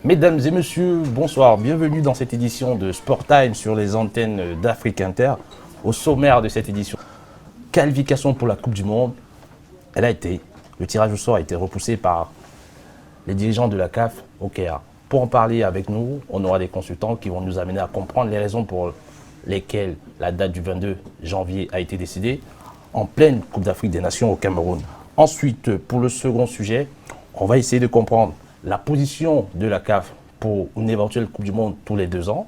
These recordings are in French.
Mesdames et messieurs, bonsoir. Bienvenue dans cette édition de Sport Time sur les antennes d'Afrique Inter. Au sommaire de cette édition, qualification pour la Coupe du Monde. Le tirage au sort a été repoussé par les dirigeants de la CAF au Caire. Pour en parler avec nous, on aura des consultants qui vont nous amener à comprendre les raisons pour lesquelles la date du 22 janvier a été décidée en pleine Coupe d'Afrique des Nations au Cameroun. Ensuite, pour le second sujet, on va essayer de comprendre la position de la CAF pour une éventuelle Coupe du Monde tous les 2 ans.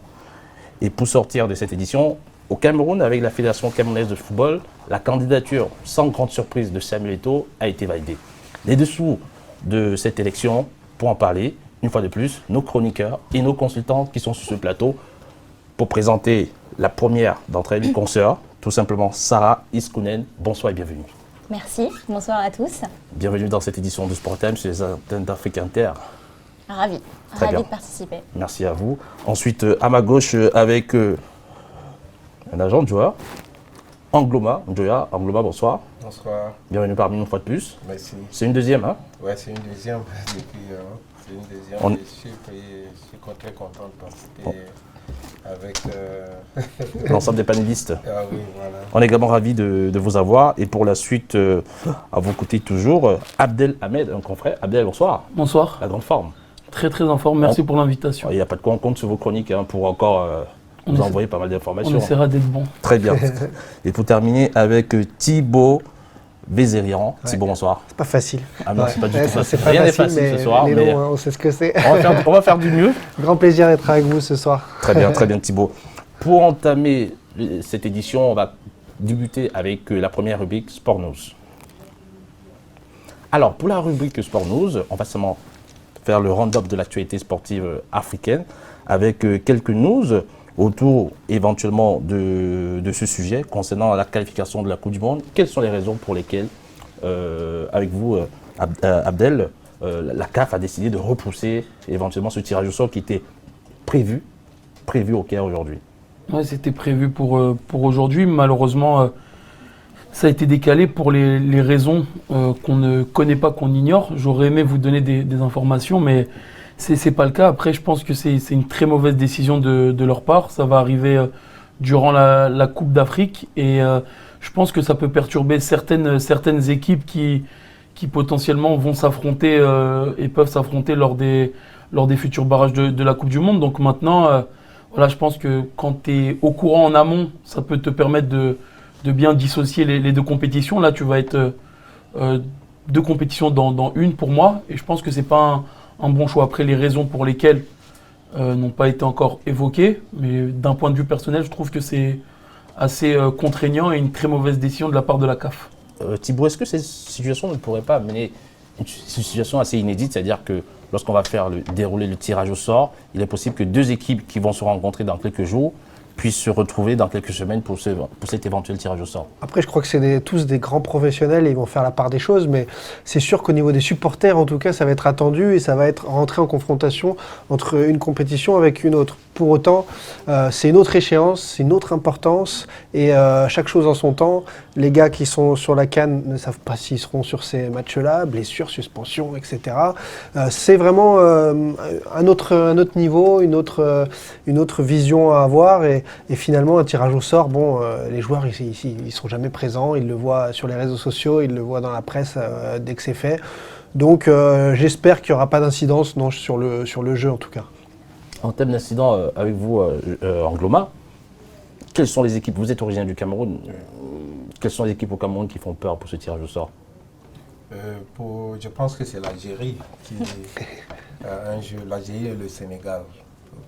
Et pour sortir de cette édition, au Cameroun, avec la Fédération camerounaise de football, la candidature sans grande surprise de Samuel Eto'o a été validée. Les dessous de cette élection, pour en parler, une fois de plus, nos chroniqueurs et nos consultants qui sont sur ce plateau pour présenter la première d'entre elles, une consoeur, tout simplement Sarah Iskounen. Bonsoir et bienvenue. Merci, bonsoir à tous. Bienvenue dans cette édition de Sport Time sur les antennes d'Afrique Inter. Ravi de participer. Merci à vous. Ensuite, à ma gauche, avec un agent, Joa, Angloma. Joa, Angloma, bonsoir. Bonsoir. Bienvenue parmi nous une fois de plus. Merci. C'est une deuxième, hein? Ouais, c'est une deuxième. C'est une deuxième. Je suis très content de participer avec l'ensemble des panélistes. Ah oui, voilà. On est également ravis de vous avoir. Et pour la suite, à vos côtés toujours, Abdel Ahmed, un confrère. Abdel, bonsoir. Bonsoir. La grande forme. Très en forme, merci pour l'invitation. Il n'y a pas de quoi, on compte sur vos chroniques pour encore nous envoyer pas mal d'informations. On essaiera d'être bon. Très bien. Et pour terminer avec Thibaut Vézérian. Ouais. Thibaut, bonsoir. C'est pas facile. Ah non, c'est pas du tout facile. Rien Rien n'est facile, facile ce soir. Mais on sait ce que c'est. On va faire du mieux. Grand plaisir d'être avec vous ce soir. Très bien Thibaut. Pour entamer cette édition, on va débuter avec la première rubrique Sport News. Alors, pour la rubrique Sport News, on va seulement faire le round-up de l'actualité sportive africaine avec quelques news autour éventuellement de ce sujet concernant la qualification de la Coupe du Monde. Quelles sont les raisons pour lesquelles, avec vous, Abdel, la CAF a décidé de repousser éventuellement ce tirage au sort qui était prévu au Caire aujourd'hui? Ouais, c'était prévu pour aujourd'hui. Malheureusement, ça a été décalé pour les raisons qu'on ne connaît pas, qu'on ignore. J'aurais aimé vous donner des informations, mais c'est pas le cas. Après, je pense que c'est une très mauvaise décision de leur part. Ça va arriver durant la Coupe d'Afrique et je pense que ça peut perturber certaines équipes qui potentiellement vont s'affronter et peuvent s'affronter lors des futurs barrages de la Coupe du Monde. Donc maintenant, voilà, je pense que quand tu es au courant en amont, ça peut te permettre de bien dissocier les deux compétitions. Là, tu vas être deux compétitions dans une pour moi et je pense que c'est pas un bon choix. Après, les raisons pour lesquelles n'ont pas été encore évoquées, mais d'un point de vue personnel, je trouve que c'est assez contraignant et une très mauvaise décision de la part de la CAF. Thibaut, est-ce que cette situation ne pourrait pas amener une situation assez inédite, c'est-à-dire que lorsqu'on va dérouler le tirage au sort, il est possible que 2 équipes qui vont se rencontrer dans quelques jours puissent se retrouver dans quelques semaines pour cet éventuel tirage au sort? Après, je crois que c'est tous des grands professionnels et ils vont faire la part des choses, mais c'est sûr qu'au niveau des supporters, en tout cas, ça va être attendu et ça va être rentré en confrontation entre une compétition avec une autre. Pour autant, c'est une autre échéance, c'est une autre importance et chaque chose en son temps. Les gars qui sont sur la CAN ne savent pas s'ils seront sur ces matchs-là, blessures, suspensions, etc. C'est vraiment un autre niveau, une autre vision à avoir et finalement un tirage au sort, les joueurs ils sont jamais présents, ils le voient sur les réseaux sociaux, ils le voient dans la presse dès que c'est fait. Donc j'espère qu'il n'y aura pas d'incidence sur le jeu en tout cas. En termes d'incident, avec vous, Angloma, quelles sont les équipes, vous êtes originaire du Cameroun, quelles sont les équipes au Cameroun qui font peur pour ce tirage au sort? Je pense que c'est l'Algérie qui un jeu, l'Algérie et le Sénégal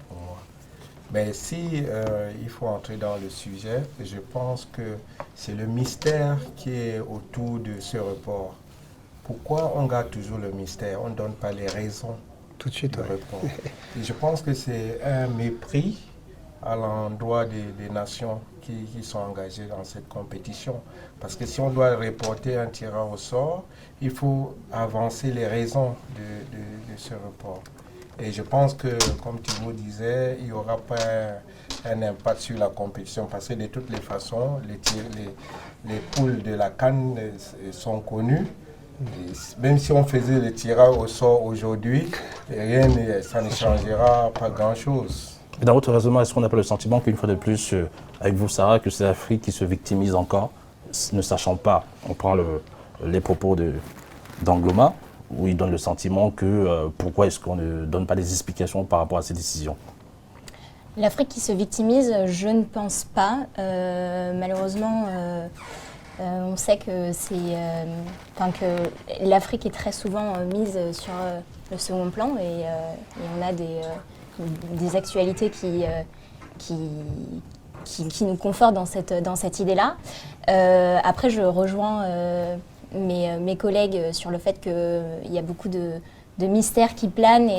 pour moi. Mais si il faut entrer dans le sujet, je pense que c'est le mystère qui est autour de ce report. Pourquoi on garde toujours le mystère? On ne donne pas les raisons. Tout de suite, ouais. Et je pense que c'est un mépris à l'endroit des nations qui sont engagées dans cette compétition. Parce que si on doit reporter un tirage au sort, il faut avancer les raisons de ce report. Et je pense que, comme Thibaut disait, il n'y aura pas un impact sur la compétition parce que de toutes les façons, les poules de la CAN sont connues. Même si on faisait le tirage au sort aujourd'hui, ça ne changera pas grand-chose. Et dans votre raisonnement, est-ce qu'on n'a pas le sentiment qu'une fois de plus, avec vous, Sarah, que c'est l'Afrique qui se victimise encore, ne sachant pas? On prend les propos d'Angloma, où il donne le sentiment que pourquoi est-ce qu'on ne donne pas des explications par rapport à ces décisions? L'Afrique qui se victimise, je ne pense pas. Malheureusement, on sait que que l'Afrique est très souvent mise sur le second plan et on a des actualités qui nous confortent dans cette idée-là. Après, je rejoins mes collègues sur le fait qu'il y a beaucoup de mystères qui planent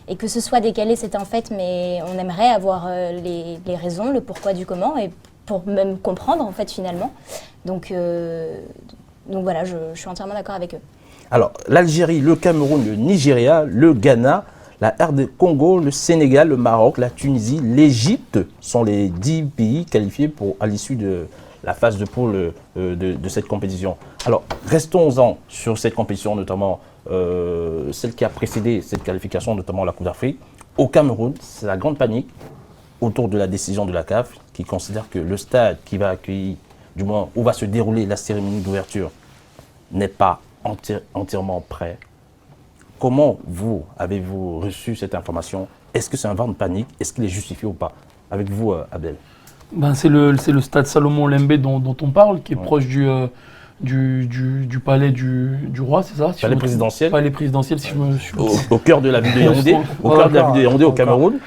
et que ce soit décalé, c'est un fait, mais on aimerait avoir les raisons, le pourquoi du comment, et pour même comprendre, en fait, finalement. Donc voilà, je suis entièrement d'accord avec eux. Alors, l'Algérie, le Cameroun, le Nigeria, le Ghana, la RD Congo, le Sénégal, le Maroc, la Tunisie, l'Égypte sont les 10 pays qualifiés à l'issue de la phase de poule de cette compétition. Alors, restons-en sur cette compétition, notamment celle qui a précédé cette qualification, notamment la Coupe d'Afrique. Au Cameroun, c'est la grande panique autour de la décision de la CAF qui considère que le stade qui va accueillir, du moins où va se dérouler la cérémonie d'ouverture, n'est pas entièrement prêt. Comment avez-vous reçu cette information? Est-ce que c'est un vent de panique? Est-ce qu'il est justifié ou pas? Avec vous, Abdel. C'est le stade Salomon Lembe dont on parle, qui est proche du palais du roi, c'est ça? Palais présidentiel. Palais présidentiel, si je me suis... Au cœur de la ville de Yaoundé, au Cameroun.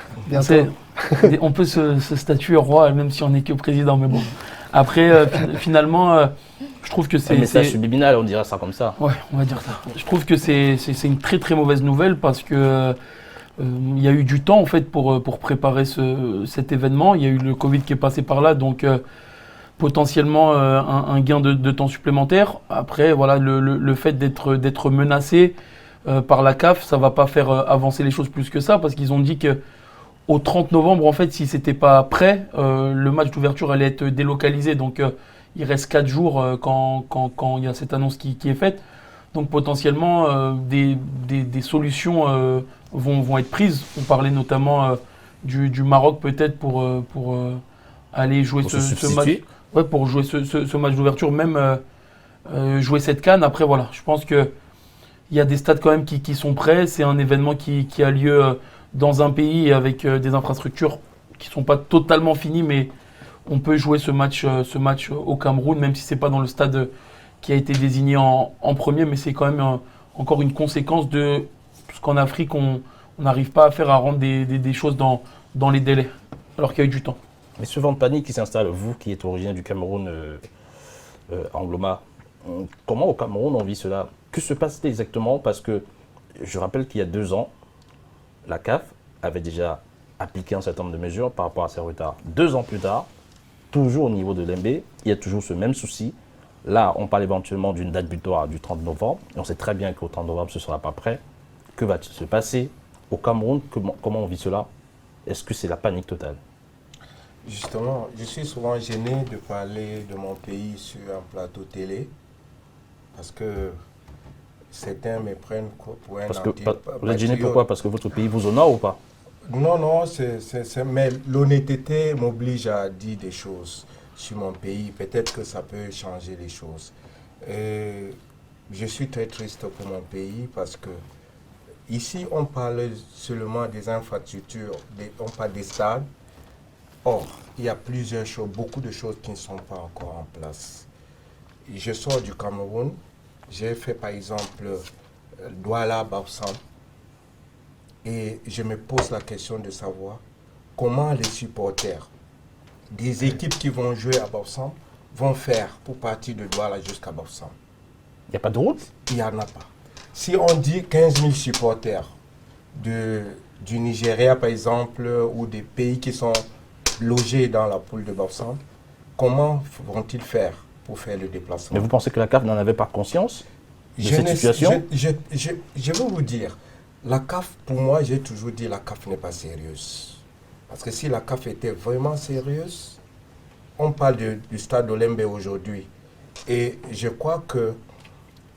On peut se statuer roi, même si on n'est que président, mais bon. Après, finalement, je trouve que c'est... Un message subliminal, on dirait ça comme ça. Ouais, on va dire ça. Je trouve que c'est une très très mauvaise nouvelle parce que il y a eu du temps en fait pour préparer cet événement. Il y a eu le Covid qui est passé par là, donc potentiellement un gain de temps supplémentaire. Après, voilà, le fait d'être menacé par la CAF, ça va pas faire avancer les choses plus que ça, parce qu'ils ont dit que au 30 novembre, en fait, si c'était pas prêt, le match d'ouverture allait être délocalisé. Donc il reste 4 jours quand il y a cette annonce qui est faite. Donc potentiellement, des solutions vont être prises. On parlait notamment du Maroc peut-être pour aller jouer ce match. Ouais, pour jouer ce match d'ouverture, même jouer cette CAN. Après, voilà, je pense qu'il y a des stades quand même qui sont prêts. C'est un événement qui a lieu dans un pays avec des infrastructures qui ne sont pas totalement finies, mais on peut jouer ce match au Cameroun, même si ce n'est pas dans le stade qui a été désigné en premier, mais c'est quand même encore une conséquence de ce qu'en Afrique, on n'arrive pas à rendre des choses dans les délais, alors qu'il y a eu du temps. Mais ce vent de panique qui s'installe, vous qui êtes originaire du Cameroun, Angloma, comment au Cameroun on vit cela? Que se passe-t-il exactement? Parce que je rappelle qu'il y a 2 ans, la CAF avait déjà appliqué un certain nombre de mesures par rapport à ces retards. 2 ans plus tard, toujours au niveau de l'MB, il y a toujours ce même souci. Là, on parle éventuellement d'une date butoir du 30 novembre, et on sait très bien qu'au 30 novembre, ce ne sera pas prêt. Que va-t-il se passer au Cameroun? Comment on vit cela? Est-ce que c'est la panique totale? Justement, je suis souvent gêné de parler de mon pays sur un plateau télé, parce que certains me prennent pour un anti-patriote. Vous êtes gêné pourquoi? Parce que votre pays vous honore ou pas? Non, mais l'honnêteté m'oblige à dire des choses sur mon pays. Peut-être que ça peut changer les choses. Je suis très triste pour mon pays parce que ici, on parle seulement des infrastructures, on parle des stades. Or, il y a plusieurs choses, beaucoup de choses qui ne sont pas encore en place. Je sors du Cameroun. J'ai fait par exemple Douala-Bafoussam et je me pose la question de savoir comment les supporters des équipes qui vont jouer à Bafoussam vont faire pour partir de Douala jusqu'à Bafoussam. Il n'y a pas de route? Il n'y en a pas. Si on dit 15 000 supporters du Nigeria par exemple ou des pays qui sont logés dans la poule de Bafoussam, comment vont-ils faire pour faire le déplacement? Mais vous pensez que la CAF n'en avait pas conscience de cette situation? Je veux vous dire, la CAF, pour moi, j'ai toujours dit la CAF n'est pas sérieuse. Parce que si la CAF était vraiment sérieuse, on parle du stade Olembe aujourd'hui. Et je crois que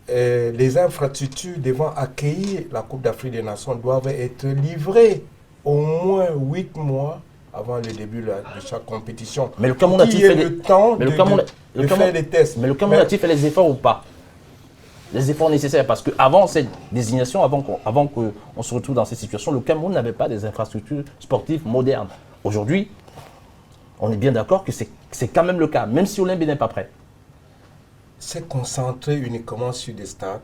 les infrastructures devant accueillir la Coupe d'Afrique des Nations doivent être livrées au moins 8 mois avant le début de chaque compétition. Mais le Cameroun a-t-il fait le temps de faire des tests. Mais le Cameroun a-t-il fait les efforts ou pas? Les efforts nécessaires, parce qu'avant cette désignation, avant qu'on se retrouve dans cette situation, le Cameroun n'avait pas des infrastructures sportives modernes. Aujourd'hui, on est bien d'accord que c'est quand même le cas, même si Olympe n'est pas prêt. C'est concentré uniquement sur des stades,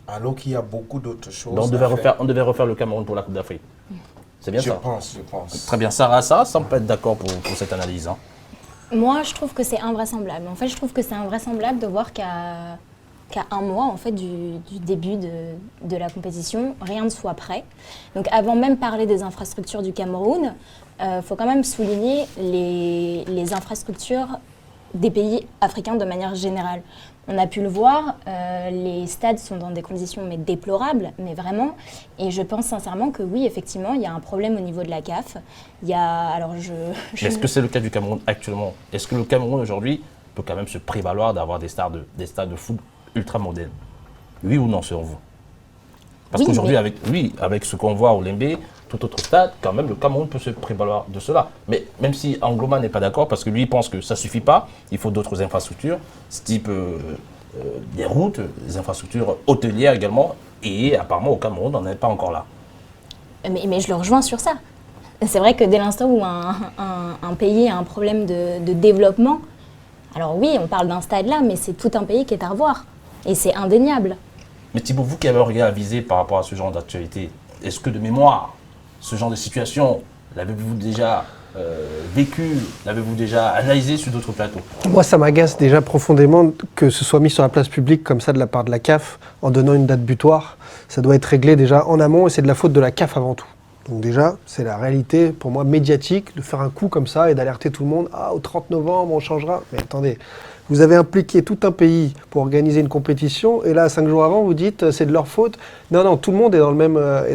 alors qu'il y a beaucoup d'autres choses. Donc on devait refaire le Cameroun pour la Coupe d'Afrique. C'est bien ça? Je pense. Très bien. Sarah, ça on peut être d'accord pour cette analyse. Hein. Moi, je trouve que c'est invraisemblable. En fait, je trouve que c'est invraisemblable de voir qu'à un mois en fait, du début de la compétition, rien ne soit prêt. Donc avant même parler des infrastructures du Cameroun, faut quand même souligner les infrastructures des pays africains de manière générale. On a pu le voir, les stades sont dans des conditions mais déplorables, mais vraiment. Et je pense sincèrement que oui, effectivement, il y a un problème au niveau de la CAF. Est-ce que c'est le cas du Cameroun actuellement? Est-ce que le Cameroun aujourd'hui peut quand même se prévaloir d'avoir des stades de foot ultra modernes? Oui ou non, selon vous? Parce qu'aujourd'hui, avec ce qu'on voit au Lembe, tout autre stade, quand même, le Cameroun peut se prévaloir de cela. Mais même si Angloma n'est pas d'accord, parce que lui, il pense que ça ne suffit pas, il faut d'autres infrastructures, ce type des routes, des infrastructures hôtelières également, et apparemment au Cameroun, on n'est pas encore là. Mais je le rejoins sur ça. C'est vrai que dès l'instant où un pays a un problème de développement, alors oui, on parle d'un stade là, mais c'est tout un pays qui est à revoir. Et c'est indéniable. Mais Thibaut, vous qui avez un regard avisé par rapport à ce genre d'actualité, est-ce que de mémoire, ce genre de situation, l'avez-vous déjà vécu, l'avez-vous déjà analysé sur d'autres plateaux? Moi, ça m'agace déjà profondément que ce soit mis sur la place publique comme ça de la part de la CAF en donnant une date butoir. Ça doit être réglé déjà en amont et c'est de la faute de la CAF avant tout. Donc déjà, c'est la réalité pour moi médiatique de faire un coup comme ça et d'alerter tout le monde. Ah, au 30 novembre, on changera. Mais attendez, vous avez impliqué tout un pays pour organiser une compétition et là, 5 jours avant, vous dites c'est de leur faute. Non, tout le monde est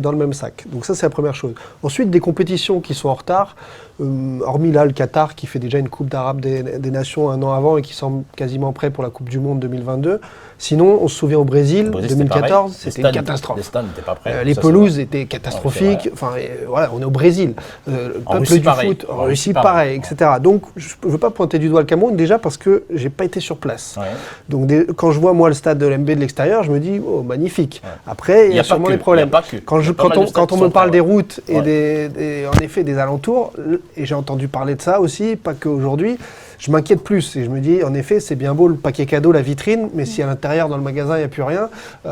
dans le même sac. Donc ça, c'est la première chose. Ensuite, des compétitions qui sont en retard, hormis là le Qatar qui fait déjà une Coupe d'Arabe des Nations un an avant et qui semble quasiment prêt pour la Coupe du Monde 2022. Sinon, on se souvient au Brésil, 2014, c'était une catastrophe. Les stades n'étaient pas prêts. Les pelouses étaient catastrophiques. Enfin, voilà, on est au Brésil. Le peuple du foot, en Russie, pareil, etc. Donc, je ne veux pas pointer du doigt le Cameroun, déjà parce que je n'ai pas été sur place. Ouais. Donc, quand je vois, moi, le stade de l'MB de l'extérieur, je me dis, oh, magnifique. Ouais. Après, il y a sûrement les problèmes. Quand on me parle des routes et en effet, des alentours, et j'ai entendu parler de ça aussi, pas qu'aujourd'hui, je m'inquiète plus et je me dis, en effet, c'est bien beau le paquet cadeau, la vitrine, mais si à l'intérieur, dans le magasin, il n'y a plus rien,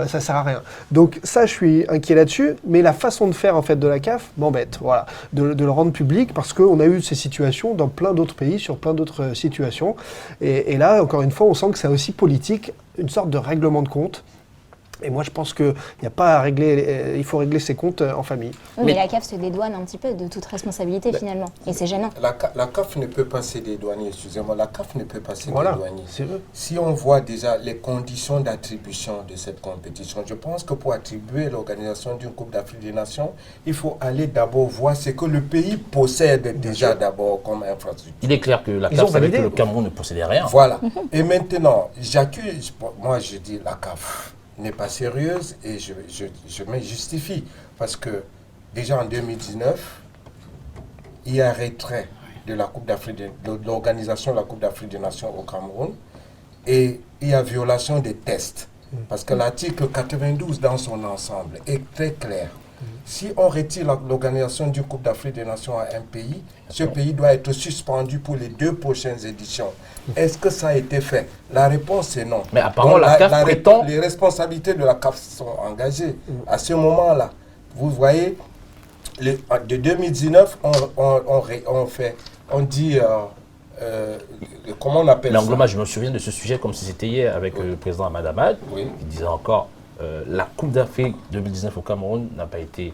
ça ne sert à rien. Donc ça, je suis inquiet là-dessus, mais la façon de faire en fait de la CAF m'embête, voilà, de le rendre public, parce qu'on a eu ces situations dans plein d'autres pays, sur plein d'autres situations. Et là, encore une fois, on sent que c'est aussi politique, une sorte de règlement de compte. Et moi, je pense qu'il n'y a pas à régler, il faut régler ses comptes en famille. Oui, mais la CAF se dédouane un petit peu de toute responsabilité finalement, et c'est gênant. La CAF ne peut pas se dédouaner, excusez-moi, la CAF ne peut pas se dédouaner. Si on voit déjà les conditions d'attribution de cette compétition, je pense que pour attribuer l'organisation d'une Coupe d'Afrique des Nations, il faut aller d'abord voir ce que le pays possède déjà d'abord comme infrastructure. Il est clair que la CAF savait que le Cameroun ne possédait rien. Voilà. Et maintenant, j'accuse, moi je dis la CAF n'est pas sérieuse et je me justifie parce que déjà en 2019, il y a un retrait de la Coupe d'Afrique, de l'organisation de la Coupe d'Afrique des Nations au Cameroun et il y a violation des tests parce que l'article 92 dans son ensemble est très clair. Si on retire l'organisation d'une Coupe d'Afrique des Nations à un pays, ce pays doit être suspendu pour les 2 prochaines éditions. Est-ce que ça a été fait? La réponse est non. Mais apparemment, la CAF prétend... Les responsabilités de la CAF sont engagées. À ce moment-là, vous voyez, de 2019, on dit... comment on appelle ça? L'Angloma, je me souviens de ce sujet comme si c'était hier avec le président Ahmad Ahmad, qui disait encore la Coupe d'Afrique 2019 au Cameroun n'a pas été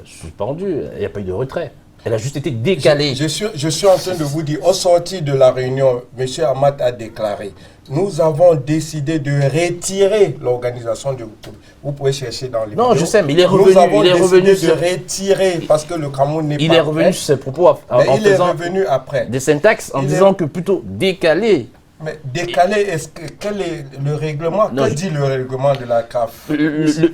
suspendue, il n'y a pas eu de retrait. Elle a juste été décalée. Je suis en train de vous dire, au sortir de la réunion, M. Ahmad a déclaré, nous avons décidé de retirer l'organisation du Coupe. Vous pouvez chercher dans les Non, vidéos. Je sais, mais il est revenu. Nous avons décidé de retirer parce que le Cameroun n'est pas Il est revenu sur ses propos en il est faisant revenu après. des syntaxes en disant que plutôt décaler Mais décalé, quel est le règlement? Non, Que dit le règlement de la CAF?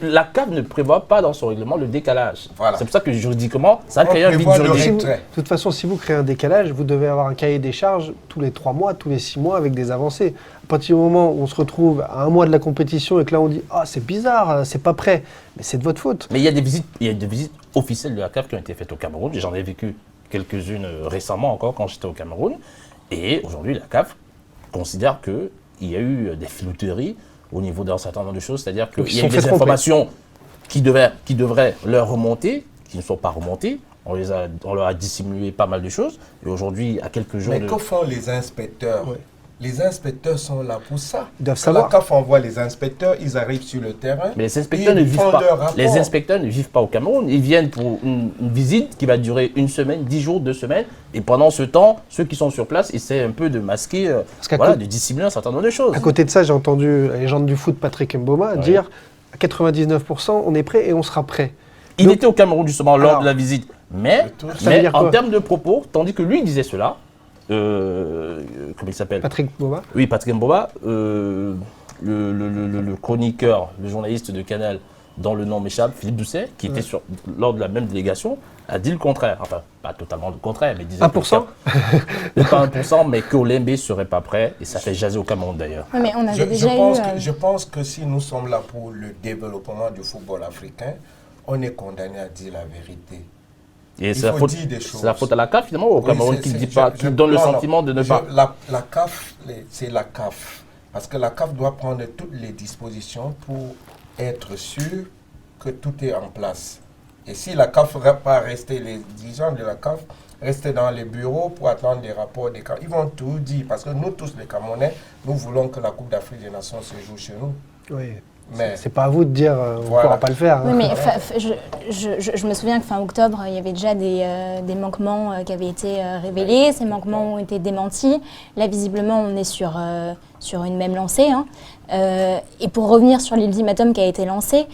La CAF ne prévoit pas dans son règlement le décalage. Voilà. C'est pour ça que juridiquement, ça On crée un vide prévoit le juridique. retrait. De toute façon, si vous créez un décalage, vous devez avoir un cahier des charges tous les 3 mois, tous les 6 mois avec des avancées. À partir du moment où on se retrouve à un mois de la compétition et que là on dit « Ah, c'est bizarre, c'est pas prêt », mais c'est de votre faute. Mais il y a des visites officielles de la CAF qui ont été faites au Cameroun. J'en ai vécu quelques-unes récemment encore quand j'étais au Cameroun. Et aujourd'hui, la CAF considère qu'il y a eu des filouteries au niveau d'un certain nombre de choses. C'est-à-dire qu'il y a eu des informations qui devraient leur remonter, qui ne sont pas remontées. On leur a dissimulé pas mal de choses. Et aujourd'hui, à quelques jours Mais que font les inspecteurs? Les inspecteurs sont là pour ça. Ils doivent Quand savoir. la CAF envoie les inspecteurs, ils arrivent sur le terrain. Mais les inspecteurs, ne vivent pas. Les inspecteurs ne vivent pas au Cameroun. Ils viennent pour une visite qui va durer 1 semaine, 10 jours, 2 semaines. Et pendant ce temps, ceux qui sont sur place essaient un peu de masquer, de dissimuler un certain nombre de choses. À côté de ça, j'ai entendu la légende du foot Patrick Mboma dire à 99%, on est prêt et on sera prêt. Il était au Cameroun justement lors de la visite. Mais en quoi termes de propos, tandis que lui disait cela, comment il s'appelle? Patrick Mboma. Oui, Patrick Mboma, le chroniqueur, le journaliste de Canal, dont le nom m'échappe, Philippe Doucet, qui était lors de la même délégation, a dit le contraire. Enfin, pas totalement le contraire, mais disait 1%. Pas 1%, mais qu'Olembe ne serait pas prêt, et ça fait jaser au Cameroun d'ailleurs. Oui, mais on avait je pense que si nous sommes là pour le développement du football africain, on est condamné à dire la vérité. Et c'est la faute à la CAF finalement, au Cameroun qui dit pas, qui donne le sentiment de ne pas. La CAF, c'est la CAF. Parce que la CAF doit prendre toutes les dispositions pour être sûr que tout est en place. Et si la CAF ne va pas rester, les dirigeants de la CAF rester dans les bureaux pour attendre les rapports des CAF, ils vont tout dire. Parce que nous tous les Camerounais, nous voulons que la Coupe d'Afrique des Nations se joue chez nous. Oui. Mais c'est pas à vous de dire on ne pourra pas le faire. Hein. Oui, mais je me souviens que fin octobre, il y avait déjà des manquements qui avaient été révélés. Ces manquements ont été démentis. Là, visiblement, on est sur une même lancée. Hein. Et pour revenir sur l'ultimatum qui a été lancé,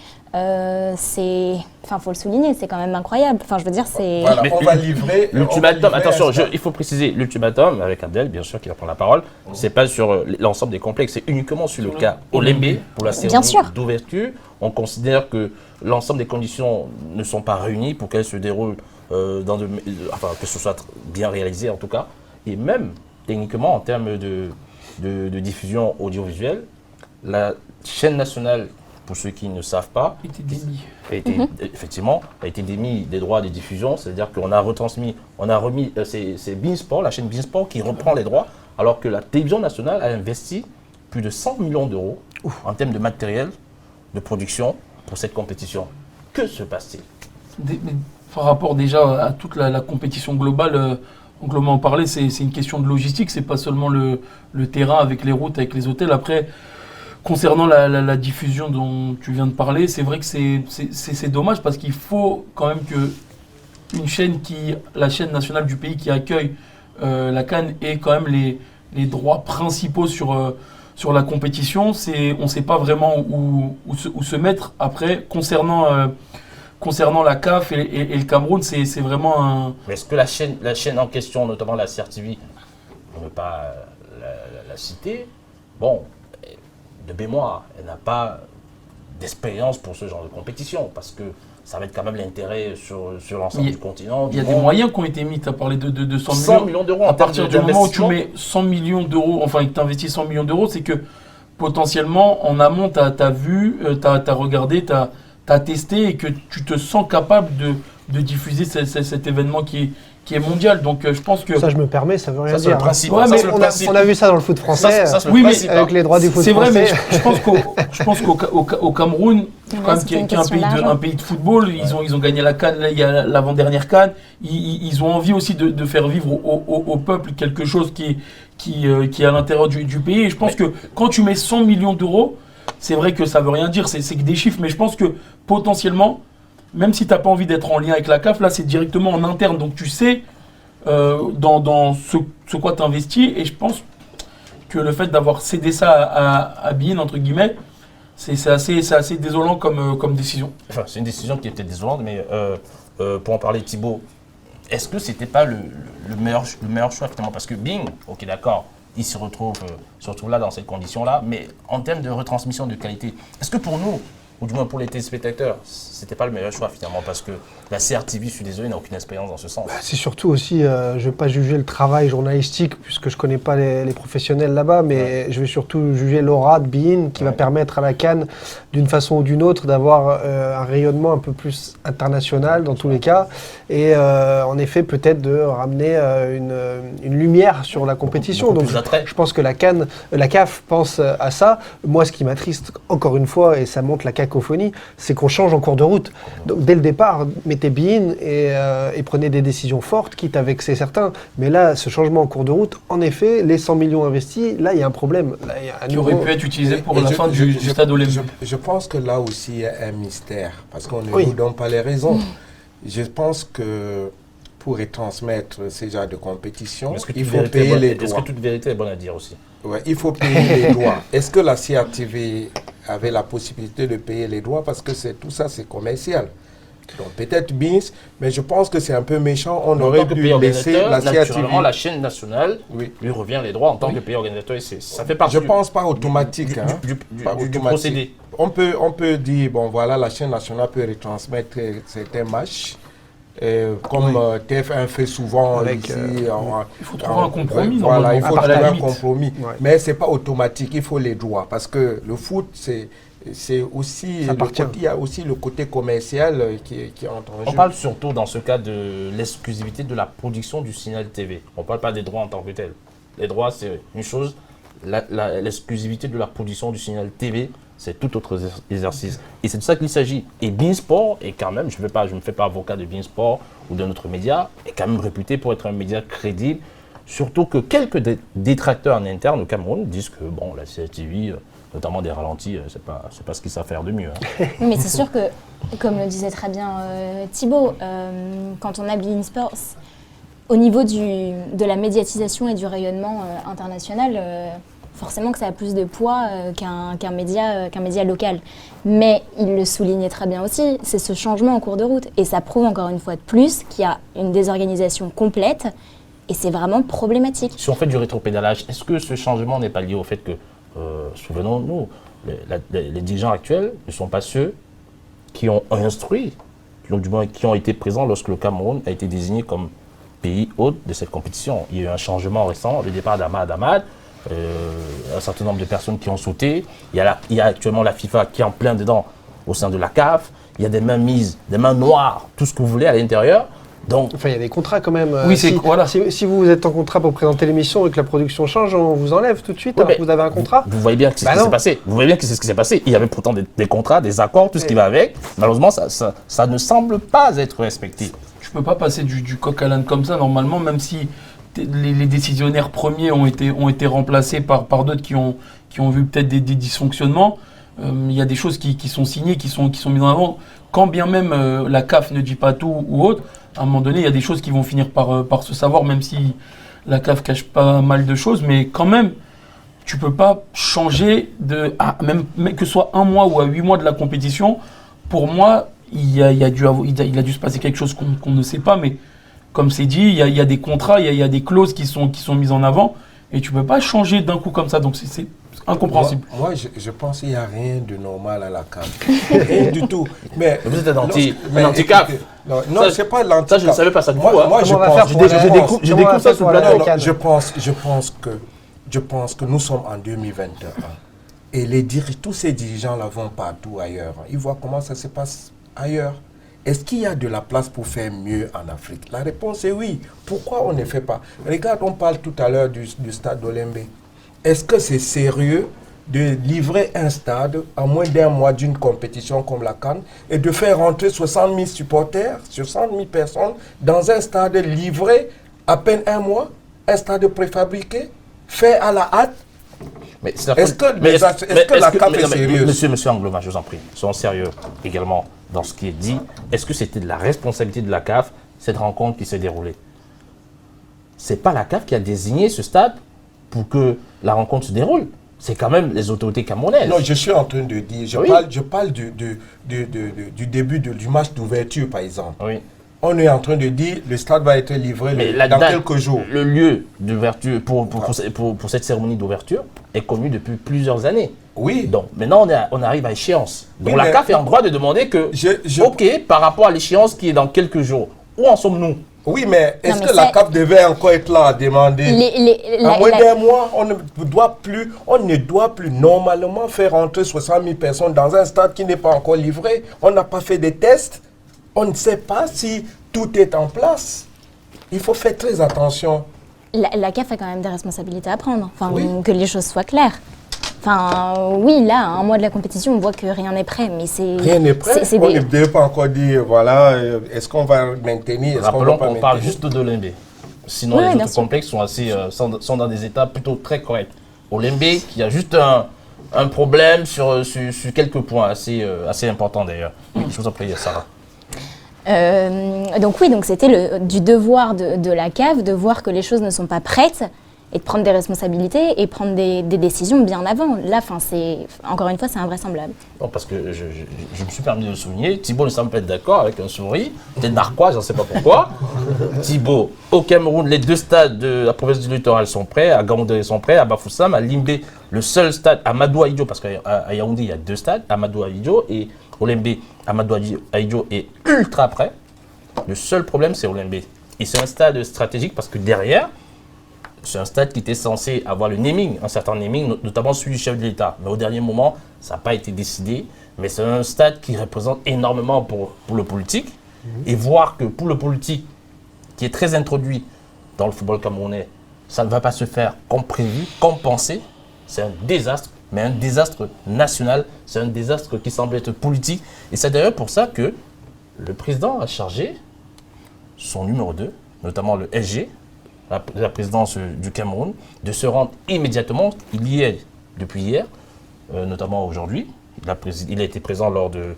faut le souligner, c'est quand même incroyable. Enfin, je veux dire, c'est... Voilà, on va livrer... L'ultimatum, attention, il faut préciser, l'ultimatum, avec Abdel, bien sûr, qui va prendre la parole, c'est pas sur l'ensemble des complexes, c'est uniquement sur le cas Olembe, pour la cérémonie d'ouverture. On considère que l'ensemble des conditions ne sont pas réunies pour qu'elle se déroule, que ce soit bien réalisé en tout cas. Et même, techniquement, en termes de diffusion audiovisuelle, la chaîne nationale, pour ceux qui ne savent pas, effectivement, a été démis des droits de diffusion, c'est-à-dire qu'on a remis, c'est Beansport, la chaîne Beansport qui reprend les droits, alors que la télévision nationale a investi plus de 100 millions d'euros en termes de matériel de production pour cette compétition. Que se passe-t-il? Par rapport déjà à toute la compétition globale, on va en parler, c'est une question de logistique, c'est pas seulement le terrain avec les routes, avec les hôtels. Après, concernant la diffusion dont tu viens de parler, c'est vrai que c'est dommage parce qu'il faut quand même que la chaîne nationale du pays qui accueille la CAN ait quand même les droits principaux sur la compétition. On ne sait pas vraiment où se mettre. Après, concernant la CAF et le Cameroun, c'est vraiment un... Mais est-ce que la chaîne en question, notamment la CRTV, pour ne pas la citer, bon, de mémoire, elle n'a pas d'expérience pour ce genre de compétition, parce que ça va être quand même l'intérêt sur l'ensemble du continent. Il y a des moyens qui ont été mis, tu as parlé de 100 millions d'euros. À partir du moment où tu mets 100 millions d'euros, enfin que tu investis 100 millions d'euros, c'est que potentiellement, en amont, tu as vu, tu as regardé, tu as testé et que tu te sens capable de diffuser cet événement qui est mondial. Donc je pense que... Ça, je me permets, ça veut rien dire. Le principe, ouais, mais on a vu ça dans le foot français, avec les droits du foot français. C'est vrai, mais je pense qu'au Cameroun, qui est un pays de football, ils ont gagné la CAN, là, il y a l'avant-dernière CAN, ils ont envie aussi de faire vivre au peuple quelque chose qui est à l'intérieur du pays. Et je pense que quand tu mets 100 millions d'euros, c'est vrai que ça veut rien dire, c'est que des chiffres, mais je pense que potentiellement, même si tu n'as pas envie d'être en lien avec la CAF, là c'est directement en interne, donc tu sais dans ce quoi tu investis, et je pense que le fait d'avoir cédé ça à Bein, entre guillemets, c'est assez désolant comme décision. Enfin, c'est une décision qui était désolante, mais pour en parler, Thibaut, est-ce que c'était pas le meilleur choix finalement? Parce que Bein, ok d'accord, il se retrouve là dans cette condition-là. Mais en termes de retransmission de qualité, est-ce que pour nous, ou du moins pour les téléspectateurs, c'était pas le meilleur choix finalement, parce que la CRTV, je suis désolé, n'a aucune expérience dans ce sens. C'est surtout aussi, je ne vais pas juger le travail journalistique, puisque je ne connais pas les professionnels là-bas, mais je vais surtout juger l'aura de beIN, qui va permettre à la CAN, d'une façon ou d'une autre, d'avoir un rayonnement un peu plus international dans tous les cas, et en effet peut-être de ramener une lumière sur la compétition. Donc je pense que la CAF pense à ça. Moi, ce qui m'attriste, encore une fois, et ça montre la cacophonie, c'est qu'on change en cours de route. Donc dès le départ, mettez beIN et prenez des décisions fortes, quitte à vexer certains. Mais là, ce changement en cours de route, en effet, les 100 millions investis, là, il y a un problème. Là, il y a qui aurait pu être utilisé pour la fin du stade olympique. Je pense que là aussi, il y a un mystère, parce qu'on ne nous donne pas les raisons. Je pense que pour retransmettre ces genres de compétition, il faut payer les droits. Est-ce que toute vérité est bonne à dire aussi? Ouais, il faut payer les droits. Est-ce que la CRTV avait la possibilité de payer les droits? Parce que tout ça, c'est commercial. Donc peut-être beIN, mais je pense que c'est un peu méchant. On aurait dû laisser la CRTV. Naturellement, la chaîne nationale lui revient les droits en tant que pays organisateur. Et ça fait partie. Je pense pas automatique du procédé. On peut dire, bon voilà, la chaîne nationale peut retransmettre certains matchs. Comme TF1 fait souvent avec, ici, il faut trouver un compromis. Voilà, il faut trouver un limite. compromis. Ouais. Mais c'est pas automatique, il faut les droits. Parce que le foot, c'est aussi il y a aussi le côté commercial qui entre en jeu. On parle surtout dans ce cas de l'exclusivité de la production du signal TV. On ne parle pas des droits en tant que tel. Les droits, c'est une chose. L'exclusivité de la production du signal TV, c'est tout autre exercice. Et c'est de ça qu'il s'agit. Et beIN Sport est quand même, je ne me fais pas avocat de beIN Sport ou d'un autre média, est quand même réputé pour être un média crédible. Surtout que quelques détracteurs en interne au Cameroun disent que bon, la CRTV, notamment des ralentis, c'est pas ce qu'ils savent faire de mieux. Hein. Oui, mais c'est sûr que, comme le disait très bien Thibaut, quand on a beIN Sport, au niveau de la médiatisation et du rayonnement international, forcément que ça a plus de poids qu'un média local. Mais il le soulignait très bien aussi, c'est ce changement en cours de route. Et ça prouve encore une fois de plus qu'il y a une désorganisation complète et c'est vraiment problématique. Si on fait du rétropédalage, est-ce que ce changement n'est pas lié au fait que, souvenons-nous, les dirigeants actuels ne sont pas ceux qui ont instruit, donc du moins qui ont été présents lorsque le Cameroun a été désigné comme pays hôte de cette compétition. Il y a eu un changement récent, le départ d'Ahmad Ahmad, un certain nombre de personnes qui ont sauté. Il y a actuellement la FIFA qui est en plein dedans au sein de la CAF. Il y a des mains mises, des mains noires, tout ce que vous voulez à l'intérieur. Donc, enfin, il y a des contrats quand même. Oui, si vous êtes en contrat pour présenter l'émission et que la production change, on vous enlève tout de suite. Oui, vous avez un contrat. Vous voyez bien que c'est ce qui s'est passé. Vous voyez bien que c'est ce qui s'est passé. Il y avait pourtant des contrats, des accords, tout ce qui va avec. Malheureusement, ça ne semble pas être respecté. Tu peux pas passer du coq à l'âne comme ça normalement, même si les décisionnaires premiers ont été remplacés par d'autres qui ont vu peut-être des dysfonctionnements. Il y a des choses qui sont signées, qui sont mises en avant. Quand bien même la CAF ne dit pas tout ou autre, à un moment donné, il y a des choses qui vont finir par se savoir, même si la CAF cache pas mal de choses. Mais quand même, tu peux pas changer même que ce soit 1 mois ou à 8 mois de la compétition. Pour moi, il a dû se passer quelque chose qu'on ne sait pas, mais comme c'est dit, il y a des contrats, il y a des clauses qui sont mises en avant, et tu ne peux pas changer d'un coup comme ça, donc c'est incompréhensible. Moi, je pense qu'il n'y a rien de normal à la CAF. Rien du tout. Mais vous êtes un anti-CAF. Non, ce n'est pas l'anti-CAF. Ça, je ne savais pas ça de vous. Moi, je découvre ça sur le plateau. Je pense que nous sommes en 2021. Et tous ces dirigeants-là vont partout ailleurs. Ils voient comment ça se passe ailleurs. Est-ce qu'il y a de la place pour faire mieux en Afrique? La réponse est oui. Pourquoi on ne fait pas? Regarde, on parle tout à l'heure du stade olympique. Est-ce que c'est sérieux de livrer un stade à moins d'1 mois d'une compétition comme la CAN et de faire rentrer 60 000 supporters, 60 000 personnes dans un stade livré à peine 1 mois, un stade préfabriqué, fait à la hâte? Est-ce que la CAF est sérieuse? Monsieur Angloma, je vous en prie, soyons sérieux également dans ce qui est dit. Est-ce que c'était de la responsabilité de la CAF, cette rencontre qui s'est déroulée? C'est pas la CAF qui a désigné ce stade pour que la rencontre se déroule. C'est quand même les autorités camerounaises. Non, je suis en train de dire, je parle du début du match d'ouverture, par exemple. Oui. on est en train de dire le stade va être livré Mais dans quelques jours. Le lieu d'ouverture pour cette cérémonie d'ouverture est connu depuis plusieurs années. Oui. Donc maintenant on arrive à échéance. Donc Oui, la mais- CAF est en droit de demander que, ok, par rapport à l'échéance qui est dans quelques jours, où en sommes-nous? Oui, mais est-ce Non, mais que la ça- CAF devait encore être là à demander à moins d'un mois, on ne doit plus normalement faire entrer 60 000 personnes dans un stade qui n'est pas encore livré. On n'a pas fait des tests. On ne sait pas si tout est en place. Il faut faire très attention. La CAF a quand même des responsabilités à prendre, enfin, Oui. que les choses soient claires. Enfin, oui, là, à un mois de la compétition, on voit que rien n'est prêt, mais c'est... Rien n'est prêt. c'est On des- ne devait pas encore dire, voilà, est-ce qu'on va maintenir, est-ce qu'on va Rappelons pas qu'on parle maintenir. juste de l'Olembe. Sinon, Oui, les bien autres sûr. complexes sont, sont dans des états plutôt très corrects. Olembe, qui a juste un problème sur quelques points assez importants d'ailleurs. Oui, je vous en prie, Sarah. Donc oui, donc c'était du devoir de la CAF de voir que les choses ne sont pas prêtes et de prendre des responsabilités et prendre des décisions bien avant. Là, encore une fois, c'est invraisemblable. Non, parce que je me suis permis de le souligner. Thibaut ne semble pas être d'accord avec un sourire. Peut-être narquois, je ne sais pas pourquoi. Thibaut, au Cameroun, les 2 stades de la province du littoral sont prêts. À Gaoundé, ils sont prêts. À Bafoussam, à Limbé, le seul stade, à Amadou Ahidjo, parce qu'à Yaoundé, il y a 2 stades, Amadou Ahidjo et Olembe. Amadou Ahidjo est ultra prêt. Le seul problème, c'est Olembe. Et c'est un stade stratégique parce que derrière, c'est un stade qui était censé avoir le naming, un certain naming, notamment celui du chef de l'État. Mais au dernier moment, ça n'a pas été décidé. Mais c'est un stade qui représente énormément pour le politique. Et voir que pour le politique, qui est très introduit dans le football camerounais, ça ne va pas se faire comme prévu, comme pensé, c'est un désastre. Mais un désastre national, c'est un désastre qui semble être politique. Et c'est d'ailleurs pour ça que le président a chargé son numéro 2, notamment le SG, la présidence du Cameroun, de se rendre immédiatement, il y est depuis hier, notamment aujourd'hui. Il a été présent lors de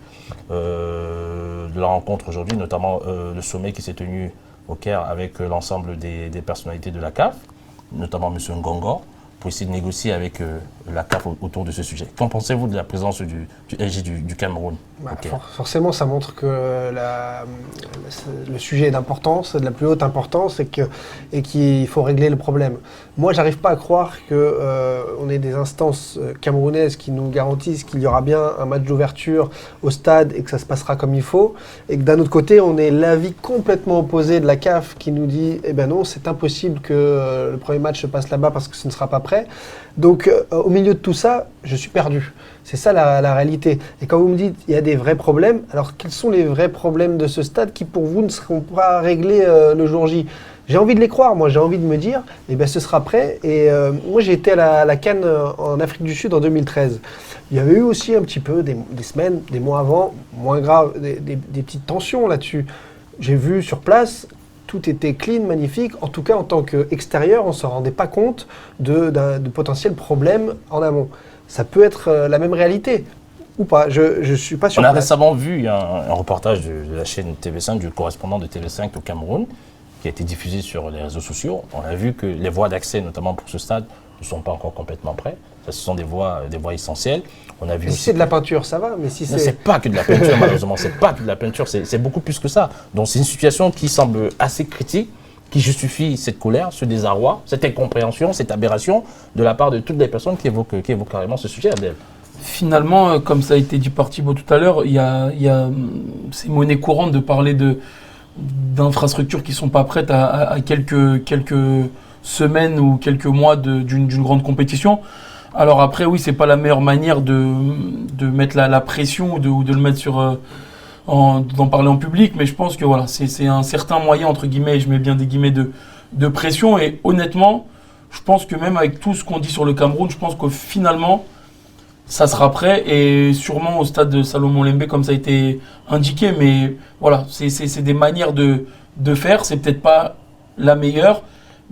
la rencontre aujourd'hui, notamment le sommet qui s'est tenu au Caire avec l'ensemble des personnalités de la CAF, notamment M. Ngongor, pour essayer de négocier avec la CAF autour de ce sujet. Qu'en pensez-vous de la présence du SG du Cameroun Bah, au Caire? forcément, ça montre que le sujet est d'importance, de la plus haute importance, et qu'il faut régler le problème. Moi, j'arrive pas à croire qu'on ait des instances camerounaises qui nous garantissent qu'il y aura bien un match d'ouverture au stade et que ça se passera comme il faut, et que d'un autre côté, on ait l'avis complètement opposé de la CAF qui nous dit « Eh ben non, c'est impossible que le premier match se passe là-bas parce que ce ne sera pas prêt ». Donc, au milieu de tout ça, je suis perdu. C'est ça la réalité. Et quand vous me dites il y a des vrais problèmes, alors quels sont les vrais problèmes de ce stade qui pour vous ne seront pas réglés le jour J? J'ai envie de les croire, moi j'ai envie de me dire, eh ben, ce sera prêt. Et moi j'ai été à la CAN en Afrique du Sud en 2013. Il y avait eu aussi un petit peu des semaines, des mois avant, moins grave, des petites tensions là-dessus. J'ai vu sur place, tout était clean, magnifique. En tout cas, en tant qu'extérieur, on ne se rendait pas compte de potentiels problèmes en amont. Ça peut être la même réalité ou pas. Je ne suis pas sûr. On a récemment vu un reportage de la chaîne TV5, du correspondant de TV5 au Cameroun, qui a été diffusé sur les réseaux sociaux. On a vu que les voies d'accès, notamment pour ce stade, ne sont pas encore complètement prêtes. Ce sont des voies essentielles. On a vu Si aussi c'est de la peinture, ça va, mais si non, c'est... c'est pas que de la peinture, malheureusement. C'est pas que de la peinture, c'est beaucoup plus que ça. Donc c'est une situation qui semble assez critique, qui justifie cette colère, ce désarroi, cette incompréhension, cette aberration de la part de toutes les personnes qui évoquent carrément ce sujet, Abdel. Finalement, comme ça a été dit par Thibaut tout à l'heure, c'est monnaie courante de parler d'infrastructures qui ne sont pas prêtes à quelques semaines ou quelques mois d'une grande compétition. Alors après, oui, c'est pas la meilleure manière de mettre la pression ou de le mettre d'en parler en public, mais je pense que voilà, c'est un certain moyen, entre guillemets, et je mets bien des guillemets de pression. Et honnêtement, je pense que même avec tout ce qu'on dit sur le Cameroun, je pense que finalement, ça sera prêt, et sûrement au stade de Salomon Lembe, comme ça a été indiqué. Mais voilà, c'est des manières de faire. C'est peut-être pas la meilleure,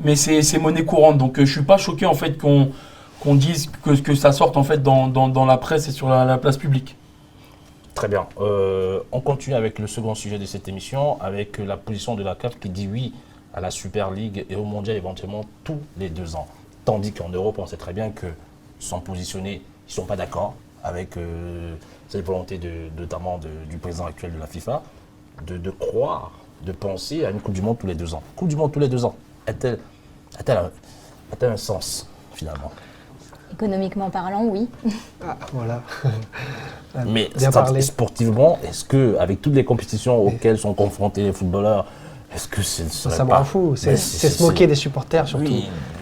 mais c'est monnaie courante. Donc je suis pas choqué en fait qu'on dise que ça sorte en fait dans la presse et sur la place publique. Très bien. On continue avec le second sujet de cette émission, avec la position de la CAF qui dit oui à la Super League et au Mondial éventuellement tous les 2 ans. Tandis qu'en Europe, on sait très bien qu'ils sont positionnés, ils ne sont pas d'accord avec cette volonté notamment du président actuel de la FIFA de croire de penser à une Coupe du Monde tous les 2 ans? Coupe du Monde tous les 2 ans, a-t-elle un sens, finalement? Économiquement parlant, oui. Ah, voilà. Mais Bien parlé. sportivement, est-ce que, avec toutes les compétitions auxquelles sont confrontés les footballeurs, est-ce que Ça me rend fou. C'est se moquer des supporters surtout.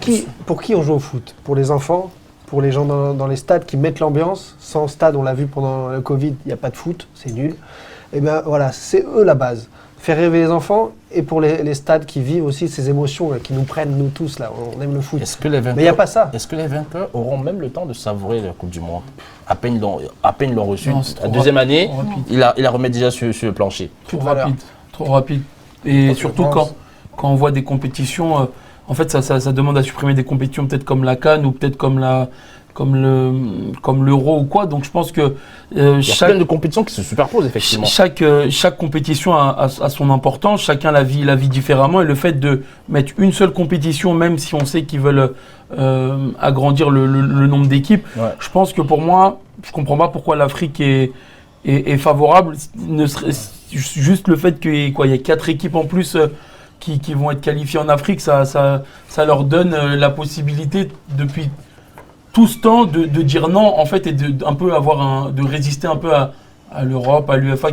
Oui. Pour qui on joue au foot? Pour les enfants? Pour les gens dans les stades qui mettent l'ambiance? Sans stade, on l'a vu pendant le Covid, il n'y a pas de foot, c'est nul. Et bien voilà, c'est eux la base. Faire rêver les enfants, et pour les stades qui vivent aussi ces émotions là, qui nous prennent, nous tous, là, on aime le foot. Mais il n'y a pas ça. Est-ce que les vainqueurs auront même le temps de savourer la Coupe du Monde? À peine ils l'ont reçu. Non, c'est La trop deuxième année, rapide. il la remet déjà sur le plancher. Trop rapide. Et surtout quand on voit des compétitions, en fait ça demande à supprimer des compétitions peut-être comme la CAN ou peut-être comme l'Euro ou quoi. Donc je pense que Il y a plein de compétitions qui se superposent effectivement. chaque compétition a son importance, chacun la vit différemment, et le fait de mettre une seule compétition, même si on sait qu'ils veulent agrandir le nombre d'équipes, Ouais. je pense que pour moi, je comprends pas pourquoi l'Afrique est favorable. Juste le fait qu'il y ait 4 équipes en plus qui vont être qualifiées en Afrique, ça leur donne la possibilité depuis tout ce temps de dire non en fait, et de résister un peu à l'Europe, à l'UEFA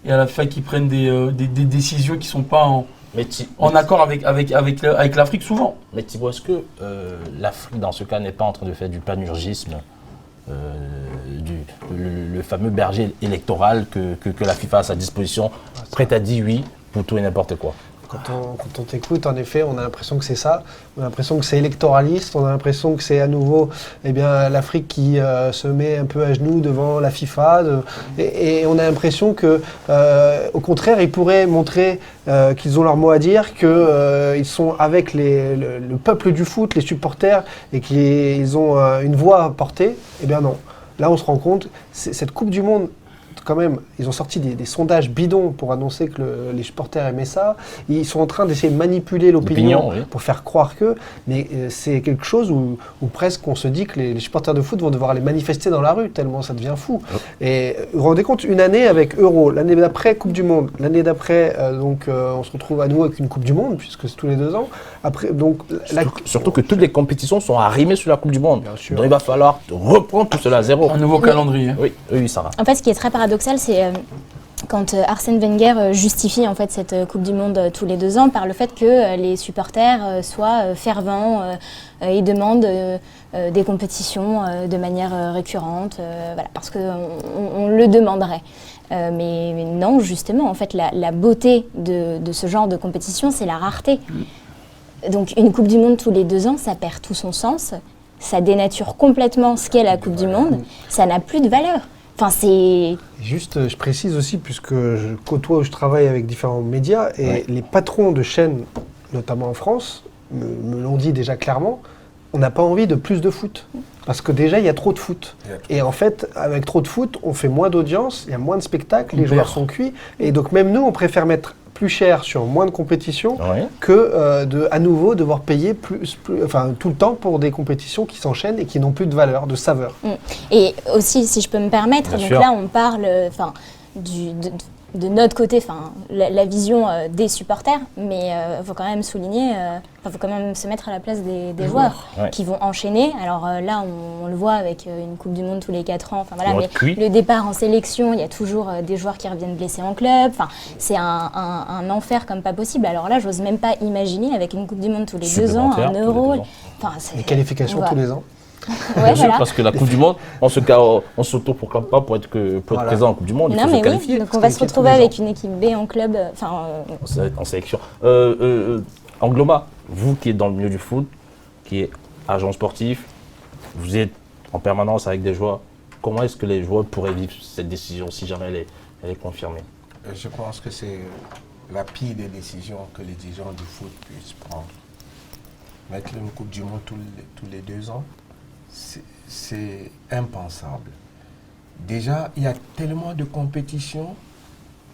et à la FIFA qui prennent des décisions qui sont pas en accord avec l'Afrique souvent. Mais Thibaut, est-ce que l'Afrique dans ce cas n'est pas en train de faire du panurgisme, le fameux berger électoral que la FIFA a à sa disposition, prête à dire oui pour tout et n'importe quoi? Quand on t'écoute, en effet, on a l'impression que c'est ça. On a l'impression que c'est électoraliste. On a l'impression que c'est à nouveau l'Afrique qui se met un peu à genoux devant la FIFA. Et on a l'impression que, au contraire, ils pourraient montrer qu'ils ont leur mot à dire, qu'ils sont avec le peuple du foot, les supporters, et qu'ils ont une voix à porter. Eh bien non. Là, on se rend compte, cette Coupe du Monde, quand même, ils ont sorti des sondages bidons pour annoncer que les supporters aimaient ça. Ils sont en train d'essayer de manipuler l'opinion oui. pour faire croire que, mais c'est quelque chose où presque on se dit que les supporters de foot vont devoir aller manifester dans la rue, tellement ça devient fou. Et vous vous rendez compte, une année avec Euro, l'année d'après Coupe du Monde, l'année d'après, on se retrouve à nouveau avec une Coupe du Monde, puisque c'est tous les 2 ans. Après, donc, Surtout que toutes les compétitions sont arrimées sur la Coupe du Monde. Bien sûr. Donc il va falloir reprendre tout cela à zéro. Un nouveau calendrier. Oui, Sarah. En fait, ce qui est très paradoxal, c'est quand Arsène Wenger justifie en fait cette Coupe du Monde tous les 2 ans par le fait que les supporters soient fervents et demandent des compétitions de manière récurrente, voilà, parce qu'on le demanderait. Mais non, justement, en fait, la beauté de ce genre de compétition, c'est la rareté. Donc une Coupe du Monde tous les 2 ans, ça perd tout son sens, ça dénature complètement ce qu'est la Coupe du Monde, ça n'a plus de valeur. Enfin, c'est... Juste, je précise aussi, puisque je côtoie ou je travaille avec différents médias, et les patrons de chaînes, notamment en France, me l'ont dit déjà clairement, on n'a pas envie de plus de foot. Parce que déjà, il y a trop de foot. Et en fait, avec trop de foot, on fait moins d'audience, il y a moins de spectacles, les joueurs sont cuits. Et donc même nous, on préfère mettre plus cher sur moins de compétitions que à nouveau devoir payer tout le temps pour des compétitions qui s'enchaînent et qui n'ont plus de valeur, de saveur. Et aussi, si je peux me permettre, Bien donc sûr. là on parle de notre côté, la vision des supporters, mais il faut quand même souligner, faut quand même se mettre à la place des joueurs qui vont enchaîner. Alors là, on le voit avec une Coupe du Monde tous les 4 ans. Voilà, mais le départ en sélection, il y a toujours des joueurs qui reviennent blessés en club. C'est un enfer comme pas possible. Alors là, j'ose même pas imaginer avec une Coupe du Monde tous les 2 ans, un Euro. Les qualifications tous les ans. Ouais, voilà. Parce que la Coupe du Monde, on s'auto-proclame pas pour être présent en Coupe du Monde, il faut se qualifier. Donc on va se retrouver avec une équipe B en club, en sélection. Angloma, vous qui êtes dans le milieu du foot, qui est agent sportif, vous êtes en permanence avec des joueurs, comment est-ce que les joueurs pourraient vivre cette décision si jamais elle est confirmée? Je pense que c'est la pire des décisions que les dirigeants du foot puissent prendre. Mettre une Coupe du Monde tous les 2 ans, c'est impensable. Déjà, il y a tellement de compétitions,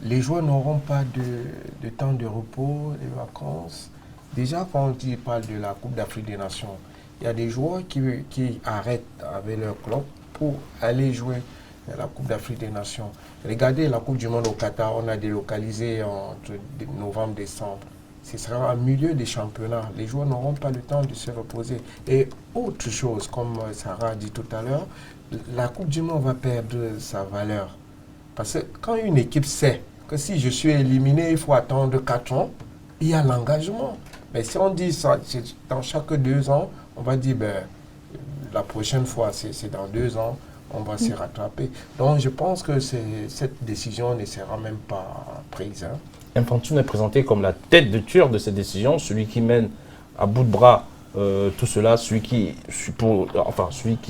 les joueurs n'auront pas de temps de repos, de vacances. Déjà, quand on parle de la Coupe d'Afrique des Nations, il y a des joueurs qui arrêtent avec leur club pour aller jouer la Coupe d'Afrique des Nations. Regardez la Coupe du Monde au Qatar, on a délocalisé entre novembre et décembre. Ce sera au milieu des championnats. Les joueurs n'auront pas le temps de se reposer. Et autre chose, comme Sarah a dit tout à l'heure, la Coupe du Monde va perdre sa valeur. Parce que quand une équipe sait que si je suis éliminé, il faut attendre 4 ans, il y a l'engagement. Mais si on dit ça, dans chaque 2 ans, on va dire, la prochaine fois, c'est dans 2 ans, on va se rattraper. Donc je pense que cette décision ne sera même pas prise. Infantino est présenté comme la tête de turc de cette décision, celui qui mène à bout de bras tout cela, celui qui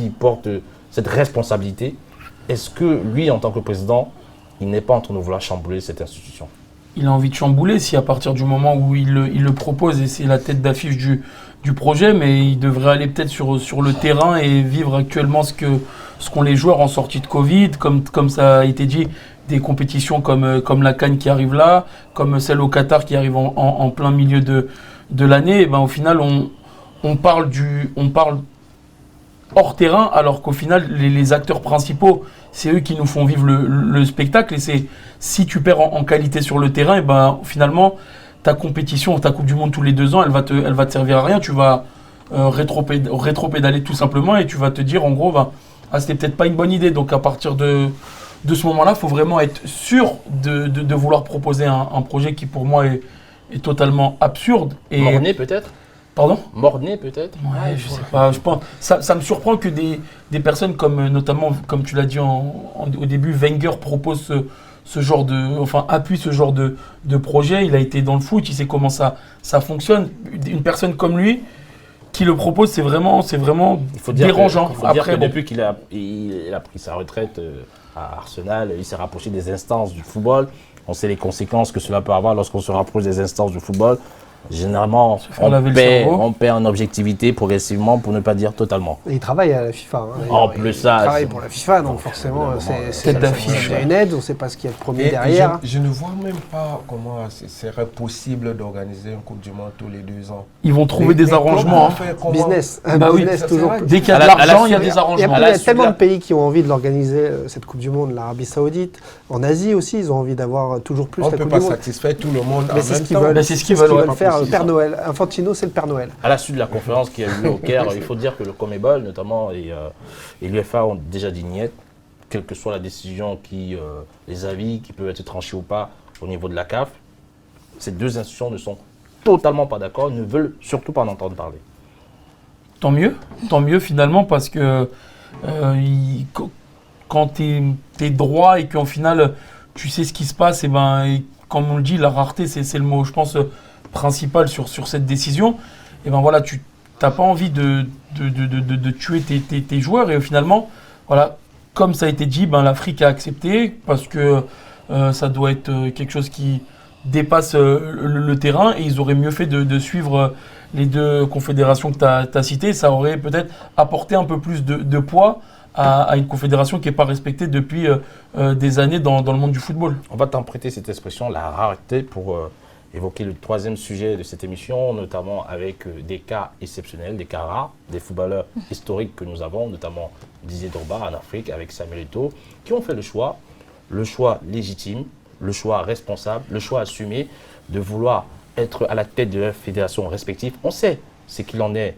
porte cette responsabilité. Est-ce que lui, en tant que président, il n'est pas en train de vouloir chambouler cette institution? Il a envie de chambouler si à partir du moment où il le propose et c'est la tête d'affiche du projet, mais il devrait aller peut-être sur le terrain et vivre actuellement ce qu'ont les joueurs en sortie de Covid, comme ça a été dit, des compétitions comme la CAN qui arrive là, comme celle au Qatar qui arrive en plein milieu de l'année. Et ben, au final, on parle hors terrain, alors qu'au final, les acteurs principaux, c'est eux qui nous font vivre le spectacle. Et si tu perds en qualité sur le terrain, et ben, finalement, ta compétition, ta Coupe du Monde tous les 2 ans, elle va te servir à rien. Tu vas rétro-pédaler tout simplement et tu vas te dire, en gros, c'était peut-être pas une bonne idée. Donc à partir de ce moment-là, il faut vraiment être sûr de vouloir proposer un projet qui, pour moi, est totalement absurde. Morné peut-être? Pardon? Morné peut-être? Ouais, je sais pas. Je pense, ça me surprend que des personnes comme, notamment, comme tu l'as dit au début, Wenger propose ce genre appuie ce genre de projet. Il a été dans le foot, il sait comment ça fonctionne. Une personne comme lui qui le propose, c'est vraiment dérangeant. Il faut dire que depuis qu'il a pris sa retraite à Arsenal, il s'est rapproché des instances du football. On sait les conséquences que cela peut avoir lorsqu'on se rapproche des instances du football. Généralement, on perd en objectivité progressivement, pour ne pas dire totalement. Et il travaille à la FIFA. En plus, il travaille pour la FIFA, donc forcément, c'est une aide. On ne sait pas ce qu'il y a de premier derrière. Je ne vois même pas comment ce serait possible d'organiser une Coupe du Monde tous les 2 ans. Ils vont trouver des arrangements. Business. Business toujours. Dès qu'il y a de l'argent, il y a des arrangements. Il y a tellement de pays qui ont envie de l'organiser, cette Coupe du Monde. L'Arabie Saoudite, en Asie aussi, ils ont envie d'avoir toujours plus la Coupe du Monde. On ne peut pas satisfaire tout le monde en même temps. C'est ce qu'ils veulent faire. Le Père Noël. Infantino, c'est le Père Noël. À la suite de la conférence qui a eu lieu au Caire, il faut dire que le CONMEBOL notamment et l'UEFA ont déjà dit niet, quelle que soit la décision, les avis qui peuvent être tranchés ou pas au niveau de la CAF. Ces 2 institutions ne sont totalement pas d'accord, ne veulent surtout pas en entendre parler. Tant mieux finalement, parce que quand tu es droit et qu'en final tu sais ce qui se passe, et comme on le dit, la rareté, c'est le mot, je pense, principal sur cette décision. Et ben voilà, tu n'as pas envie de tuer tes joueurs, et finalement, voilà, comme ça a été dit, l'Afrique a accepté parce que ça doit être quelque chose qui dépasse le terrain, et ils auraient mieux fait de suivre les 2 confédérations que tu as citées. Ça aurait peut-être apporté un peu plus de poids à une confédération qui n'est pas respectée depuis des années dans le monde du football. On va t'emprunter cette expression, la rareté, pour évoquer le 3e sujet de cette émission, notamment avec des cas exceptionnels, des cas rares, des footballeurs historiques que nous avons, notamment Didier Drogba en Afrique avec Samuel Eto'o, qui ont fait le choix légitime, le choix responsable, le choix assumé de vouloir être à la tête de leurs fédérations respectives. On sait ce qu'il en est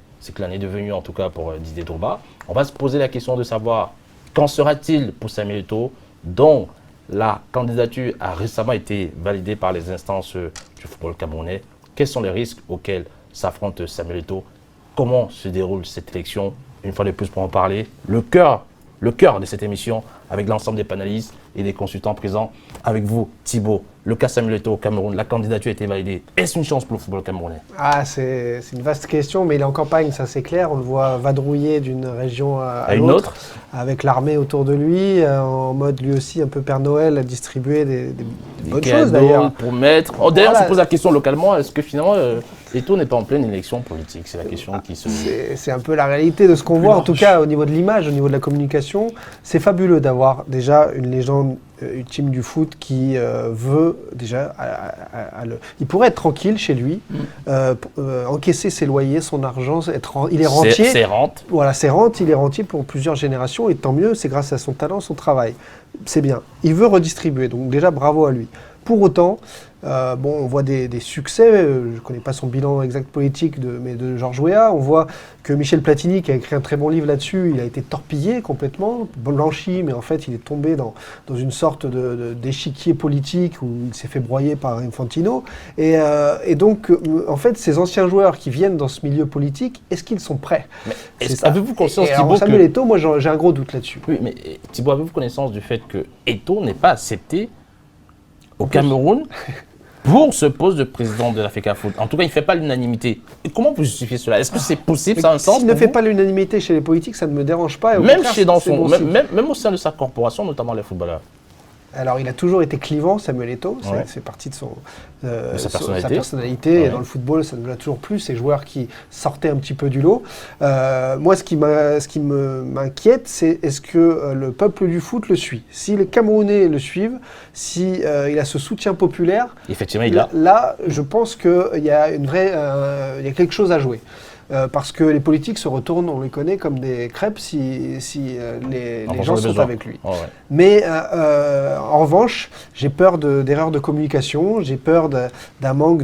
devenu, en tout cas pour Didier Drogba. On va se poser la question de savoir qu'en sera-t-il pour Samuel Eto'o, dont la candidature a récemment été validée par les instances du football camerounais. Quels sont les risques auxquels s'affronte Samuel Eto'o? Comment se déroule cette élection? Une fois de plus, pour en parler, le cœur de cette émission, avec l'ensemble des panélistes et des consultants présents. Avec vous, Thibaut, le cas Samuel Eto'o au Cameroun, la candidature a été validée. Est-ce une chance pour le football camerounais? C'est une vaste question, mais il est en campagne, ça c'est clair. On le voit vadrouiller d'une région à une autre, avec l'armée autour de lui, en mode lui aussi un peu Père Noël, à distribuer des bonnes choses d'ailleurs. Pour mettre. D'ailleurs, on se pose la question localement, est-ce que finalement Eto'o n'est pas en pleine élection politique, c'est la question qui se... C'est un peu la réalité de ce qu'on voit, en tout cas au niveau de l'image, au niveau de la communication. C'est fabuleux d'avoir déjà une légende ultime du foot qui veut déjà... Il pourrait être tranquille chez lui, encaisser ses loyers, son argent, il est rentier. C'est rente. Voilà, c'est rente, il est rentier pour plusieurs générations et tant mieux, c'est grâce à son talent, son travail. C'est bien. Il veut redistribuer, donc déjà bravo à lui. Pour autant, on voit des succès, je ne connais pas son bilan exact politique, mais de Georges Weah. On voit que Michel Platini, qui a écrit un très bon livre là-dessus, il a été torpillé complètement, blanchi, mais en fait il est tombé dans une sorte d'échiquier politique où il s'est fait broyer par Infantino. Et donc, en fait, ces anciens joueurs qui viennent dans ce milieu politique, est-ce qu'ils sont prêts? Avez-vous conscience, Thibaut, Samuel Eto'o, moi j'ai un gros doute là-dessus. Oui, mais Thibaut, avez-vous connaissance du fait que Eto'o n'est pas accepté au Cameroun pour ce poste de président de l'Africa Foot? En tout cas, il ne fait pas l'unanimité. Et comment vous justifiez cela? Est-ce que c'est possible, ça a un sens? S'il ne fait pas l'unanimité chez les politiques, ça ne me dérange pas. Même au sein de sa corporation, notamment les footballeurs. Alors, il a toujours été clivant, Samuel Eto'o. Ouais. C'est partie de sa personnalité. Ouais. Et dans le football, ça nous l'a toujours plu, ces joueurs qui sortaient un petit peu du lot. Moi, ce qui m'inquiète, c'est est-ce que le peuple du foot le suit? Si les Camerounais le suivent, si il a ce soutien populaire, effectivement, il a. Là, je pense qu'il y a il y a quelque chose à jouer. Parce que les politiques se retournent, on les connaît, comme des crêpes si les gens sont avec lui. Oh, ouais. Mais en revanche, j'ai peur d'erreurs de communication, j'ai peur d'un manque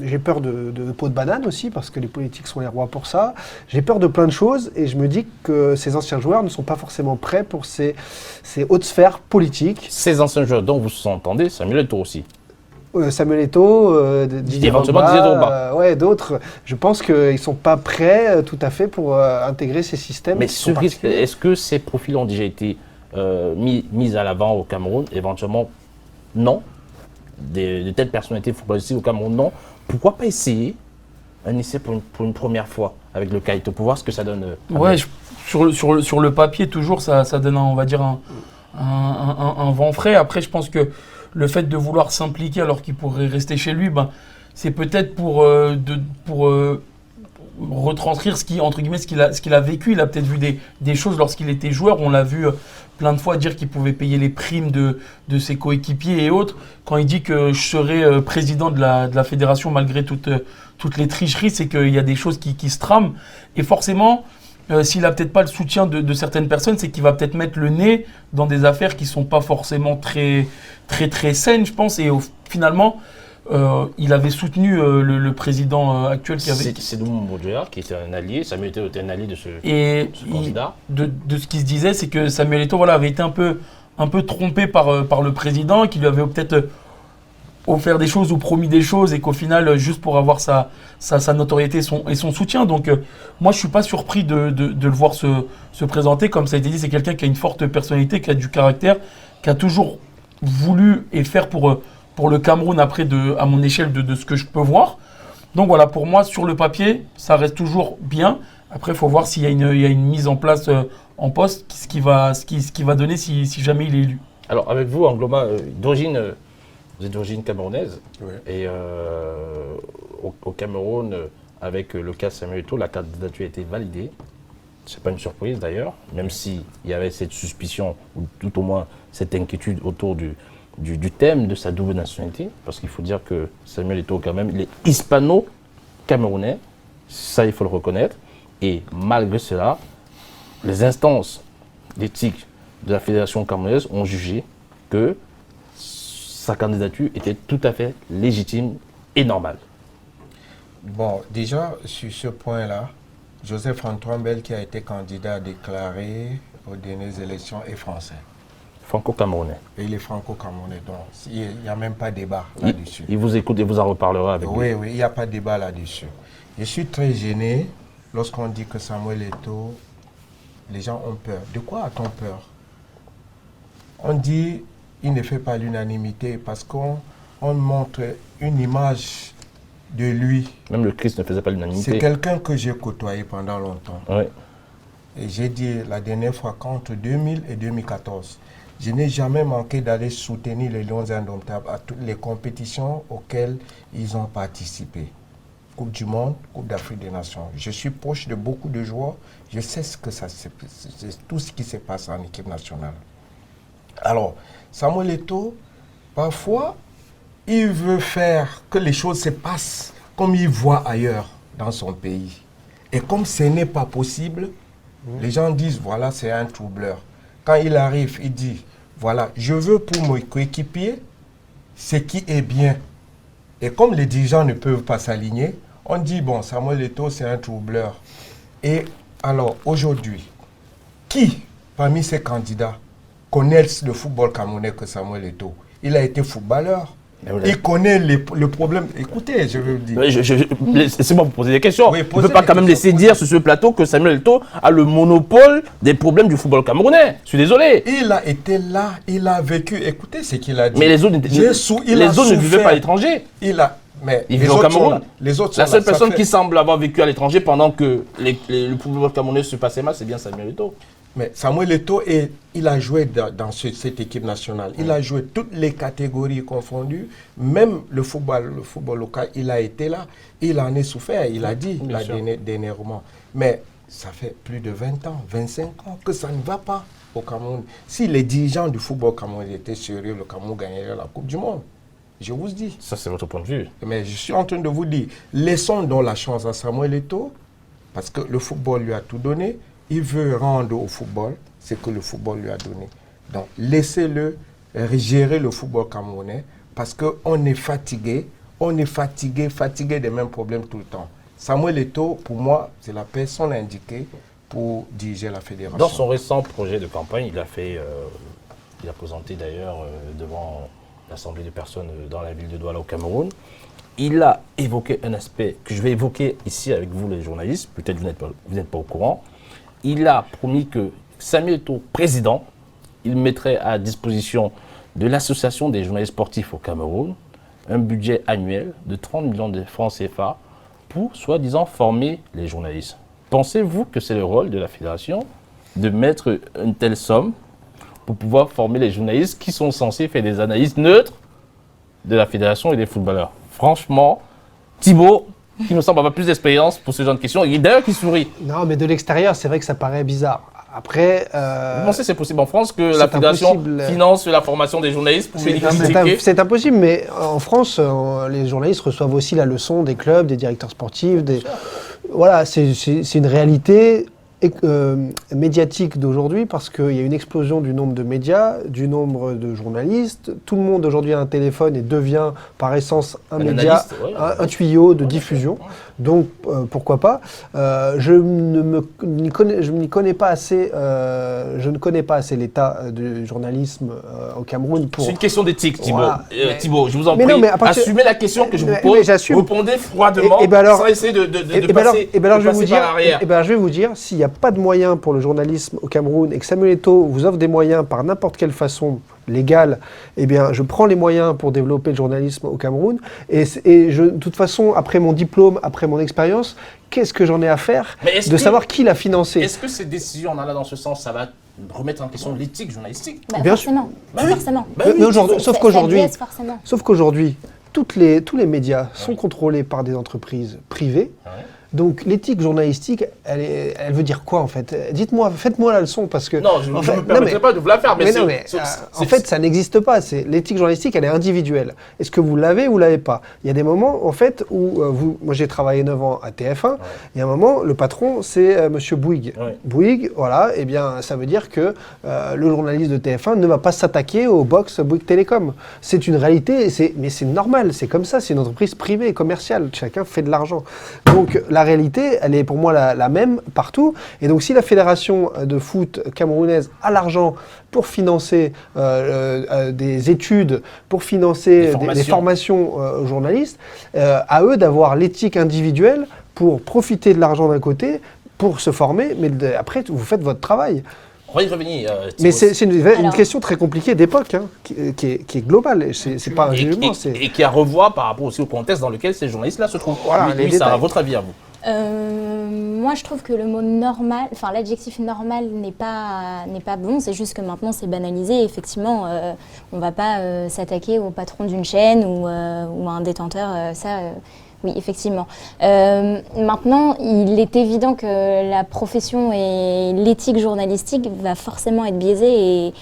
j'ai peur de peau de banane aussi, parce que les politiques sont les rois pour ça. J'ai peur de plein de choses et je me dis que ces anciens joueurs ne sont pas forcément prêts pour ces hautes sphères politiques. Ces anciens joueurs dont vous s'entendez, Samuel Eto'o aussi. Samuel Eto'o, Didier Drogba, d'autres. Je pense qu'ils ne sont pas prêts tout à fait pour intégrer ces systèmes. Mais est-ce que ces profils ont déjà été mis à l'avant au Cameroun? Éventuellement, non. De telles personnalités footballistiques au Cameroun, non. Pourquoi pas essayer un essai pour une première fois avec le Kaito pour voir ce que ça donne? Sur le papier, toujours, ça donne, on va dire, un vent frais. Après, je pense que le fait de vouloir s'impliquer alors qu'il pourrait rester chez lui, c'est peut-être pour retranscrire ce qu'il a vécu. Il a peut-être vu des choses lorsqu'il était joueur. On l'a vu plein de fois dire qu'il pouvait payer les primes de ses coéquipiers et autres. Quand il dit que je serai président de la fédération malgré toutes les tricheries, c'est qu'il y a des choses qui se trament. Et forcément, s'il n'a peut-être pas le soutien de certaines personnes, c'est qu'il va peut-être mettre le nez dans des affaires qui ne sont pas forcément très, très, très saines, je pense. Et finalement, il avait soutenu le président actuel qui avait... C'est Doumou Boudjouar qui était un allié. Samuel Eto'o était un allié de ce candidat. De ce qui se disait, c'est que Samuel Eto'o avait été un peu trompé par le président, qui lui avait peut-être offert des choses ou promis des choses et qu'au final, juste pour avoir sa notoriété et son soutien. Donc, moi, je ne suis pas surpris de le voir se présenter. Comme ça a été dit, c'est quelqu'un qui a une forte personnalité, qui a du caractère, qui a toujours voulu et faire pour le Cameroun après, à mon échelle, de ce que je peux voir. Donc voilà, pour moi, sur le papier, ça reste toujours bien. Après, il faut voir s'il y a une mise en place en poste, ce qui va donner si jamais il est élu. Alors, avec vous, Angloma, vous êtes d'origine camerounaise. Oui. Et au Cameroun, avec le cas Samuel Eto'o, la candidature a été validée. Ce n'est pas une surprise d'ailleurs, même s'il y avait cette suspicion, ou tout au moins cette inquiétude autour du thème de sa double nationalité. Parce qu'il faut dire que Samuel Eto'o, quand même, il est hispano-camerounais. Ça, il faut le reconnaître. Et malgré cela, les instances d'éthique de la Fédération camerounaise ont jugé que sa candidature était tout à fait légitime et normale. Bon, déjà, sur ce point-là, Joseph-Antoine Bell, qui a été candidat déclaré aux dernières élections, est français. Franco-camerounais. Et il est franco-camerounais, donc il n'y a même pas de débat là-dessus. Il vous écoute et vous en reparlera avec lui. Oui, il n'y a pas de débat là-dessus. Je suis très gêné lorsqu'on dit que Samuel Eto'o, les gens ont peur. De quoi a-t-on peur? On dit il ne fait pas l'unanimité parce qu'on montre une image de lui. Même le Christ ne faisait pas l'unanimité. C'est quelqu'un que j'ai côtoyé pendant longtemps. Oui. Et j'ai dit la dernière fois qu'entre 2000 et 2014, je n'ai jamais manqué d'aller soutenir les Lions Indomptables à toutes les compétitions auxquelles ils ont participé. Coupe du Monde, Coupe d'Afrique des Nations. Je suis proche de beaucoup de joueurs. Je sais c'est tout ce qui se passe en équipe nationale. Alors, Samuel Eto'o, parfois, il veut faire que les choses se passent comme il voit ailleurs dans son pays. Et comme ce n'est pas possible, les gens disent, voilà, c'est un troubleur. Quand il arrive, il dit, voilà, je veux pour mon coéquipier ce qui est bien. Et comme les dirigeants ne peuvent pas s'aligner, on dit, bon, Samuel Eto'o, c'est un troubleur. Et alors, aujourd'hui, qui, parmi ces candidats, connaît le football camerounais que Samuel Eto'o? Il a été footballeur. Il connaît le problème. Écoutez, je veux vous dire. Laissez-moi vous poser des questions. Oui, on ne peut pas quand même laisser dire sur ce plateau que Samuel Eto'o a le monopole des problèmes du football camerounais. Je suis désolé. Il a été là, il a vécu. Écoutez ce qu'il a dit. Mais les autres ne vivaient pas à l'étranger. Ils vivent au Cameroun. La seule personne qui semble avoir vécu à l'étranger pendant que le football camerounais se passait mal, c'est bien Samuel Eto'o. Mais Samuel Eto'o, il a joué dans cette équipe nationale. Il a joué toutes les catégories confondues. Même le football local, il a été là. Il en est souffert, il a dit dernièrement. Mais ça fait plus de 20 ans, 25 ans que ça ne va pas au Cameroun. Si les dirigeants du football camerounais étaient sérieux, le Cameroun gagnerait la Coupe du Monde. Je vous dis. Ça, c'est votre point de vue. Mais je suis en train de vous dire, laissons donc la chance à Samuel Eto'o, parce que le football lui a tout donné. Il veut rendre au football ce que le football lui a donné. Donc, laissez-le gérer le football camerounais parce qu'on est fatigué. On est fatigué des mêmes problèmes tout le temps. Samuel Eto'o, pour moi, c'est la personne indiquée pour diriger la fédération. Dans son récent projet de campagne, il a présenté d'ailleurs devant l'Assemblée des personnes dans la ville de Douala au Cameroun. Il a évoqué un aspect que je vais évoquer ici avec vous les journalistes. Peut-être vous n'êtes pas au courant. Il a promis que Samuel Eto'o, président, il mettrait à disposition de l'Association des journalistes sportifs au Cameroun un budget annuel de 30 millions de francs CFA pour, soi-disant, former les journalistes. Pensez-vous que c'est le rôle de la fédération de mettre une telle somme pour pouvoir former les journalistes qui sont censés faire des analyses neutres de la fédération et des footballeurs? Franchement, Thibaut, qui me semble avoir plus d'expérience pour ce genre de questions, et d'ailleurs qui sourit. Non, mais de l'extérieur, c'est vrai que ça paraît bizarre. Après... Vous pensez que c'est possible en France que la fédération finance la formation des journalistes pour les critiquer? C'est impossible, mais en France, les journalistes reçoivent aussi la leçon des clubs, des directeurs sportifs. Voilà, c'est une réalité médiatique d'aujourd'hui parce qu'il y a une explosion du nombre de médias, du nombre de journalistes. Tout le monde aujourd'hui a un téléphone et devient par essence un média, un tuyau de diffusion. Donc pourquoi pas. Je ne connais pas assez l'état du journalisme au Cameroun pour... C'est une question d'éthique, Thibaut. Voilà, Thibaut, je vous en prie. Assumez la question que je vous pose. Répondez froidement sans essayer de passer par l'arrière. Je vais vous dire, s'il n'y a pas de moyens pour le journalisme au Cameroun et que Samuel Eto'o vous offre des moyens par n'importe quelle façon légale, eh bien, je prends les moyens pour développer le journalisme au Cameroun. De toute façon, après mon diplôme, après mon expérience, qu'est-ce que j'en ai à faire savoir qui l'a financé? Est-ce que ces décisions en allant dans ce sens, ça va remettre en question l'éthique journalistique? Bien forcément. Forcément. Sauf qu'aujourd'hui, tous les médias sont contrôlés par des entreprises privées. Donc l'éthique journalistique, elle veut dire quoi en fait? Dites-moi, faites-moi la leçon parce que... Non, je ne me permettrai pas de vous la faire, en fait, ça n'existe pas. L'éthique journalistique, elle est individuelle. Est-ce que vous l'avez ou vous l'avez pas? Il y a des moments en fait où moi j'ai travaillé 9 ans à TF1. Il y a un moment, le patron c'est Monsieur Bouygues. Bouygues, voilà, et bien ça veut dire que le journaliste de TF1 ne va pas s'attaquer au box Bouygues Télécom. C'est une réalité, mais c'est normal, c'est comme ça. C'est une entreprise privée, commerciale. Chacun fait de l'argent. Donc la réalité, elle est pour moi la même partout. Et donc, si la fédération de foot camerounaise a l'argent pour financer des études, pour financer des formations aux journalistes, à eux d'avoir l'éthique individuelle pour profiter de l'argent d'un côté, pour se former, mais après, vous faites votre travail. On va y revenir. Mais c'est une question très compliquée d'époque, hein, qui est globale. C'est pas un jugement. Et qui a à revoir par rapport aussi au contexte dans lequel ces journalistes-là se trouvent. Voilà, ça a votre avis à vous? Moi, je trouve que le mot normal, enfin l'adjectif normal n'est pas bon. C'est juste que maintenant c'est banalisé. Effectivement, on ne va pas s'attaquer au patron d'une chaîne ou à un détenteur. Oui, effectivement. Maintenant, il est évident que la profession et l'éthique journalistique va forcément être biaisée et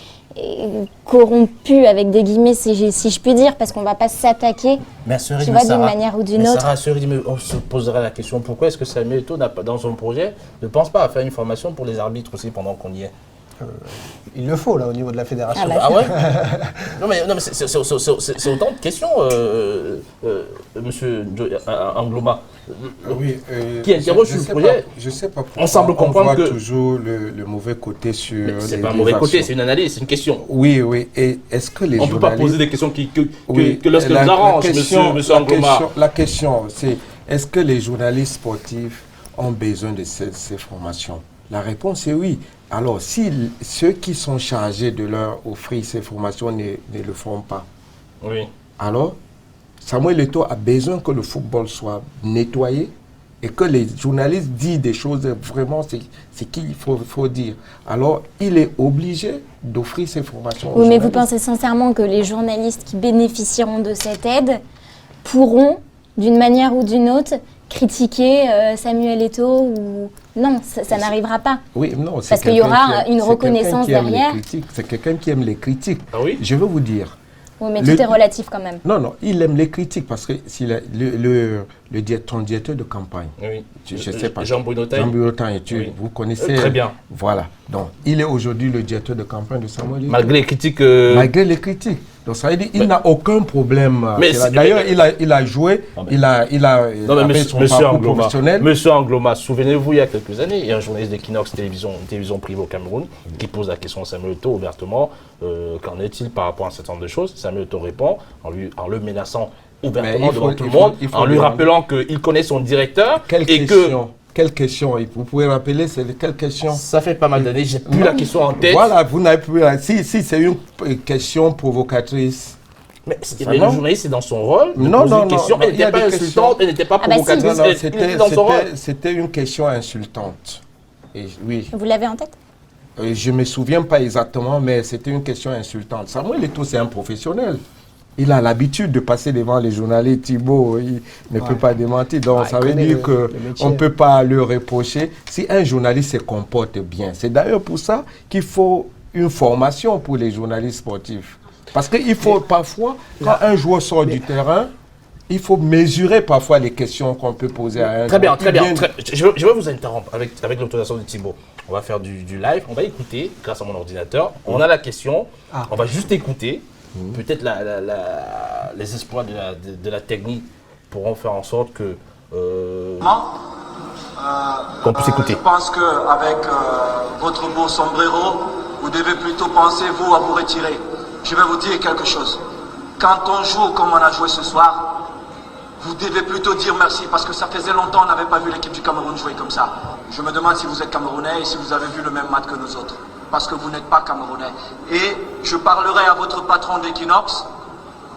corrompue, avec des guillemets, si je puis dire, parce qu'on ne va pas s'attaquer, tu vois, d'une manière ou d'une autre. Sarah Cerise, on se posera la question, pourquoi est-ce que Samuel Eto'o, dans son projet, ne pense pas à faire une formation pour les arbitres aussi pendant qu'on y est? Il le faut, là, au niveau de la fédération. Ah ouais? Non, mais c'est autant de questions, monsieur Angloma. Oui, Qui interroge sur le projet. Je ne sais pas pourquoi on semble comprendre voit que toujours le mauvais côté sur les c'est pas un mauvais côté, c'est une analyse, c'est une question. Oui, oui. Et est-ce que les on ne peut pas poser des questions que lorsque nous arrange, monsieur Angloma. La question, c'est est-ce que les journalistes sportifs ont besoin de ces formations? La réponse est oui. Alors, si ceux qui sont chargés de leur offrir ces formations ne le font pas, oui. Alors Samuel Eto'o a besoin que le football soit nettoyé et que les journalistes disent des choses vraiment, c'est qu'il faut dire. Alors, il est obligé d'offrir ces formations aux Oui, mais journalistes. vous pensez sincèrement que les journalistes qui bénéficieront de cette aide pourront, d'une manière ou d'une autre, critiquer Samuel Eto'o ou... Non, ça n'arrivera pas. Oui, non, parce qu'il y aura une reconnaissance derrière. C'est quelqu'un qui aime les critiques. Ah oui? Je veux vous dire. Oui, mais tout est relatif quand même. Non, il aime les critiques parce que ton directeur de campagne, oui. je ne sais pas. Jean-Bruno Taille. Jean-Bruno Taille, vous connaissez. Très bien. Voilà. Donc, il est aujourd'hui le directeur de campagne de Samuel Eto'o. Malgré les critiques. Malgré les critiques. Donc, ça veut dire qu'il n'a aucun problème. D'ailleurs, il a joué, il a fait son parcours professionnel. Monsieur Angloma, souvenez-vous, il y a quelques années, il y a un journaliste d'Equinox télévision privée au Cameroun qui pose la question à Samuel Eto'o ouvertement. Qu'en est-il par rapport à un certain nombre de choses? Samuel Eto'o répond en le menaçant ouvertement devant tout le monde, en lui rappelant qu'il connaît son directeur. Quelle question? Vous pouvez rappeler, c'est quelle question? Ça fait pas mal d'années, j'ai plus la question en tête. Voilà, vous n'avez plus. Si c'est une question provocatrice. Mais le journaliste, c'est dans son rôle. Non. Elle n'était pas insultante, elle n'était pas provocatrice. C'était une question insultante. Et, oui. Vous l'avez en tête? Je ne me souviens pas exactement, mais c'était une question insultante. Samuel Eto'o, c'est un professionnel. Il a l'habitude de passer devant les journalistes. Thibaut, il ne peut pas démentir. Donc, ça veut dire qu'on ne peut pas le reprocher si un journaliste se comporte bien. C'est d'ailleurs pour ça qu'il faut une formation pour les journalistes sportifs. Parce qu'il faut parfois, quand un joueur sort du terrain, il faut mesurer parfois les questions qu'on peut poser à un joueur. Très bien. Je vais vous interrompre avec l'autorisation de Thibaut. On va faire du live. On va écouter grâce à mon ordinateur. On a la question. On va juste écouter. Peut-être les espoirs de la technique pourront faire en sorte que qu'on puisse écouter. Je pense qu'avec votre beau sombrero, vous devez plutôt penser, vous, à vous retirer. Je vais vous dire quelque chose. Quand on joue comme on a joué ce soir, vous devez plutôt dire merci parce que ça faisait longtemps qu'on n'avait pas vu l'équipe du Cameroun jouer comme ça. Je me demande si vous êtes Camerounais et si vous avez vu le même match que nous autres. Parce que vous n'êtes pas Camerounais. Et je parlerai à votre patron d'Equinox,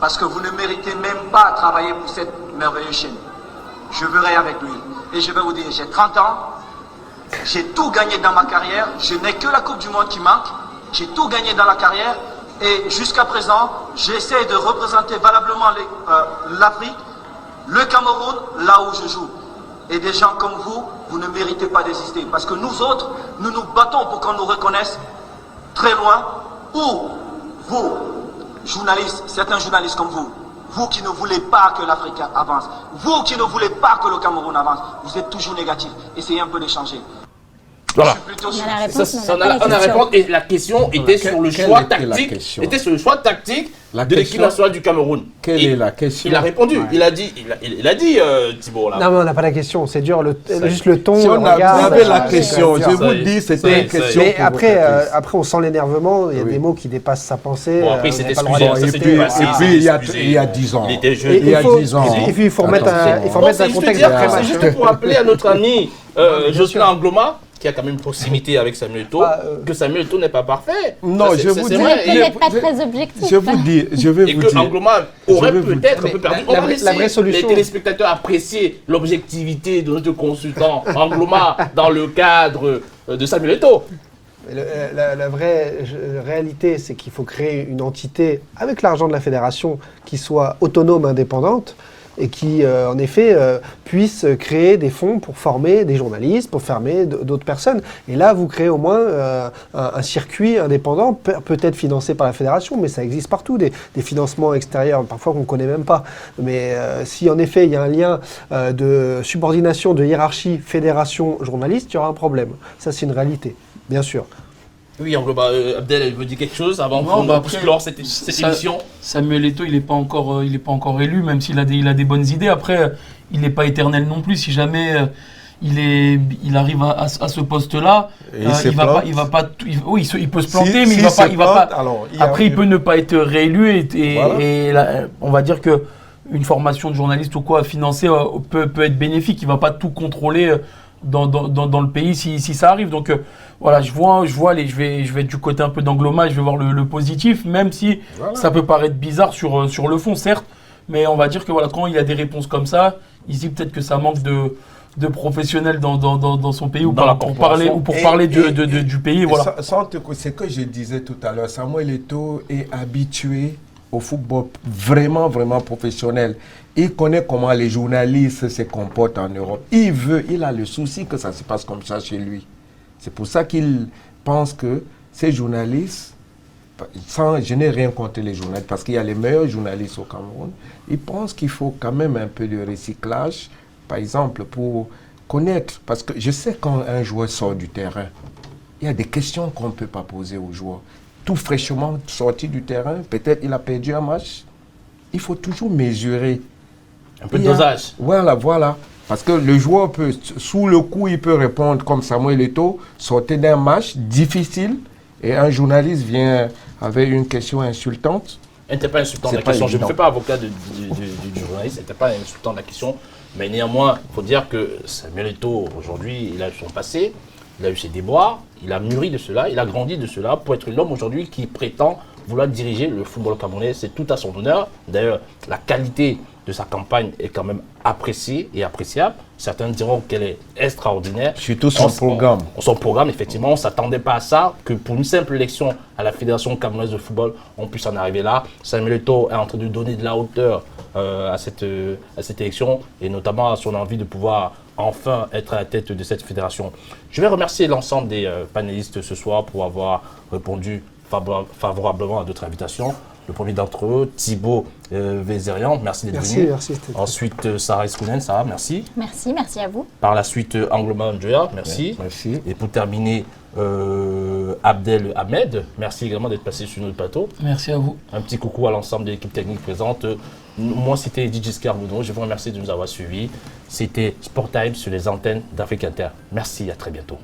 parce que vous ne méritez même pas de travailler pour cette merveilleuse chaîne. Je verrai avec lui. Et je vais vous dire, j'ai 30 ans, j'ai tout gagné dans ma carrière, je n'ai que la Coupe du Monde qui manque, j'ai tout gagné dans la carrière, et jusqu'à présent, j'essaie de représenter valablement l'Afrique, le Cameroun, là où je joue. Et des gens comme vous, vous ne méritez pas d'exister. Parce que nous autres, nous nous battons pour qu'on nous reconnaisse très loin. Ou vous, journalistes, certains journalistes comme vous qui ne voulez pas que l'Afrique avance, vous qui ne voulez pas que le Cameroun avance, vous êtes toujours négatifs. Essayez un peu d'échanger. Voilà. On a la réponse, on a réponse et la question était sur le choix tactique. Était sur le choix tactique de l'équipe nationale du Cameroun. Quelle est la question? Il a répondu. Il a dit Thibaut là. Non, mais on n'a pas la question. C'est dur. Juste le ton. Si on avait la question, je vous y est. dis, c'était une question. Mais après, on sent l'énervement. Il y a des mots qui dépassent sa pensée. Bon, après, c'était Et puis, il y a 10 ans. Il était jeune. Il y a 10 ans. Et puis, il faut remettre un contexte C'est juste pour rappeler à notre ami Jocelyn Angloma, qui a quand même une proximité avec Samuel Eto'o, que Samuel Eto'o n'est pas parfait. Non, je vous dis. Vous n'êtes peut-être pas très objectif. Je vais et vous que dire. Angloma aurait peut-être un peu perdu. On va la laisser vraie solution. les téléspectateurs apprécier l'objectivité de notre consultant Angloma dans le cadre de Samuel Eto'o. La vraie réalité, c'est qu'il faut créer une entité avec l'argent de la fédération qui soit autonome, indépendante. et qui, en effet, puissent créer des fonds pour former des journalistes, pour former d'autres personnes. Et là, vous créez au moins un circuit indépendant, peut-être financé par la fédération, mais ça existe partout, des financements extérieurs, parfois qu'on ne connaît même pas. Mais si en effet il y a un lien de subordination, de hiérarchie, fédération, journaliste, il y aura un problème. Ça, c'est une réalité, bien sûr. Oui, Abdel, elle veut dire quelque chose avant qu'on puisse clore cette émission. Samuel Eto'o, il n'est pas encore élu, même s'il a des bonnes idées. Après, il n'est pas éternel non plus. Si jamais il arrive à ce poste-là, il peut se planter, mais il va pas. Après, il peut ne pas être réélu et là, on va dire que une formation de journaliste ou quoi financée peut être bénéfique. Il va pas tout contrôler dans le pays si ça arrive. Donc voilà, je vais être du côté un peu d'Angloma, je vais voir le positif, même si ça peut paraître bizarre sur le fond, certes. Mais on va dire que voilà, quand il y a des réponses comme ça, ici peut-être que ça manque de professionnels dans son pays ou pour parler du pays. Voilà. C'est que je disais tout à l'heure, Samuel Eto'o est habitué au football vraiment, vraiment professionnel. Il connaît comment les journalistes se comportent en Europe. Il a le souci que ça se passe comme ça chez lui. C'est pour ça qu'il pense que ces journalistes, je n'ai rien contre les journalistes, parce qu'il y a les meilleurs journalistes au Cameroun, il pense qu'il faut quand même un peu de recyclage, par exemple, pour connaître, parce que je sais quand un joueur sort du terrain, il y a des questions qu'on ne peut pas poser aux joueurs. Tout fraîchement sorti du terrain, peut-être il a perdu un match. Il faut toujours mesurer. Un peu de dosage. Voilà. Parce que le joueur peut, sous le coup, il peut répondre comme Samuel Eto'o, sortir d'un match difficile et un journaliste vient avec une question insultante. Elle n'était pas insultante la question. Je ne fais pas avocat du journaliste, elle n'était pas insultante la question. Mais néanmoins, il faut dire que Samuel Eto'o, aujourd'hui, il a eu son passé. Il a eu ses déboires, il a mûri de cela, il a grandi de cela pour être l'homme aujourd'hui qui prétend vouloir diriger le football camerounais. C'est tout à son honneur. D'ailleurs, la qualité de sa campagne est quand même appréciée et appréciable. Certains diront qu'elle est extraordinaire. Surtout son programme. Son programme, effectivement, on ne s'attendait pas à ça, que pour une simple élection à la Fédération camerounaise de football, on puisse en arriver là. Samuel Eto'o est en train de donner de la hauteur à cette élection et notamment à son envie de pouvoir enfin être à la tête de cette fédération. Je vais remercier l'ensemble des panélistes ce soir pour avoir répondu favorablement à notre invitation. Le premier d'entre eux, Thibaut Vézérian, merci d'être venu. Merci. Ensuite, Sarah Eskounen, Sarah, merci. Merci à vous. Par la suite, Angloma Njoya, merci. Merci. Et pour terminer, Abdel Ahmed, merci également d'être passé sur notre plateau. Merci à vous. Un petit coucou à l'ensemble de l'équipe technique présente. Moi, c'était DJ Scarbonneau. Je vous remercie de nous avoir suivis. C'était Sport Time sur les antennes d'Afrique Inter. Merci, à très bientôt.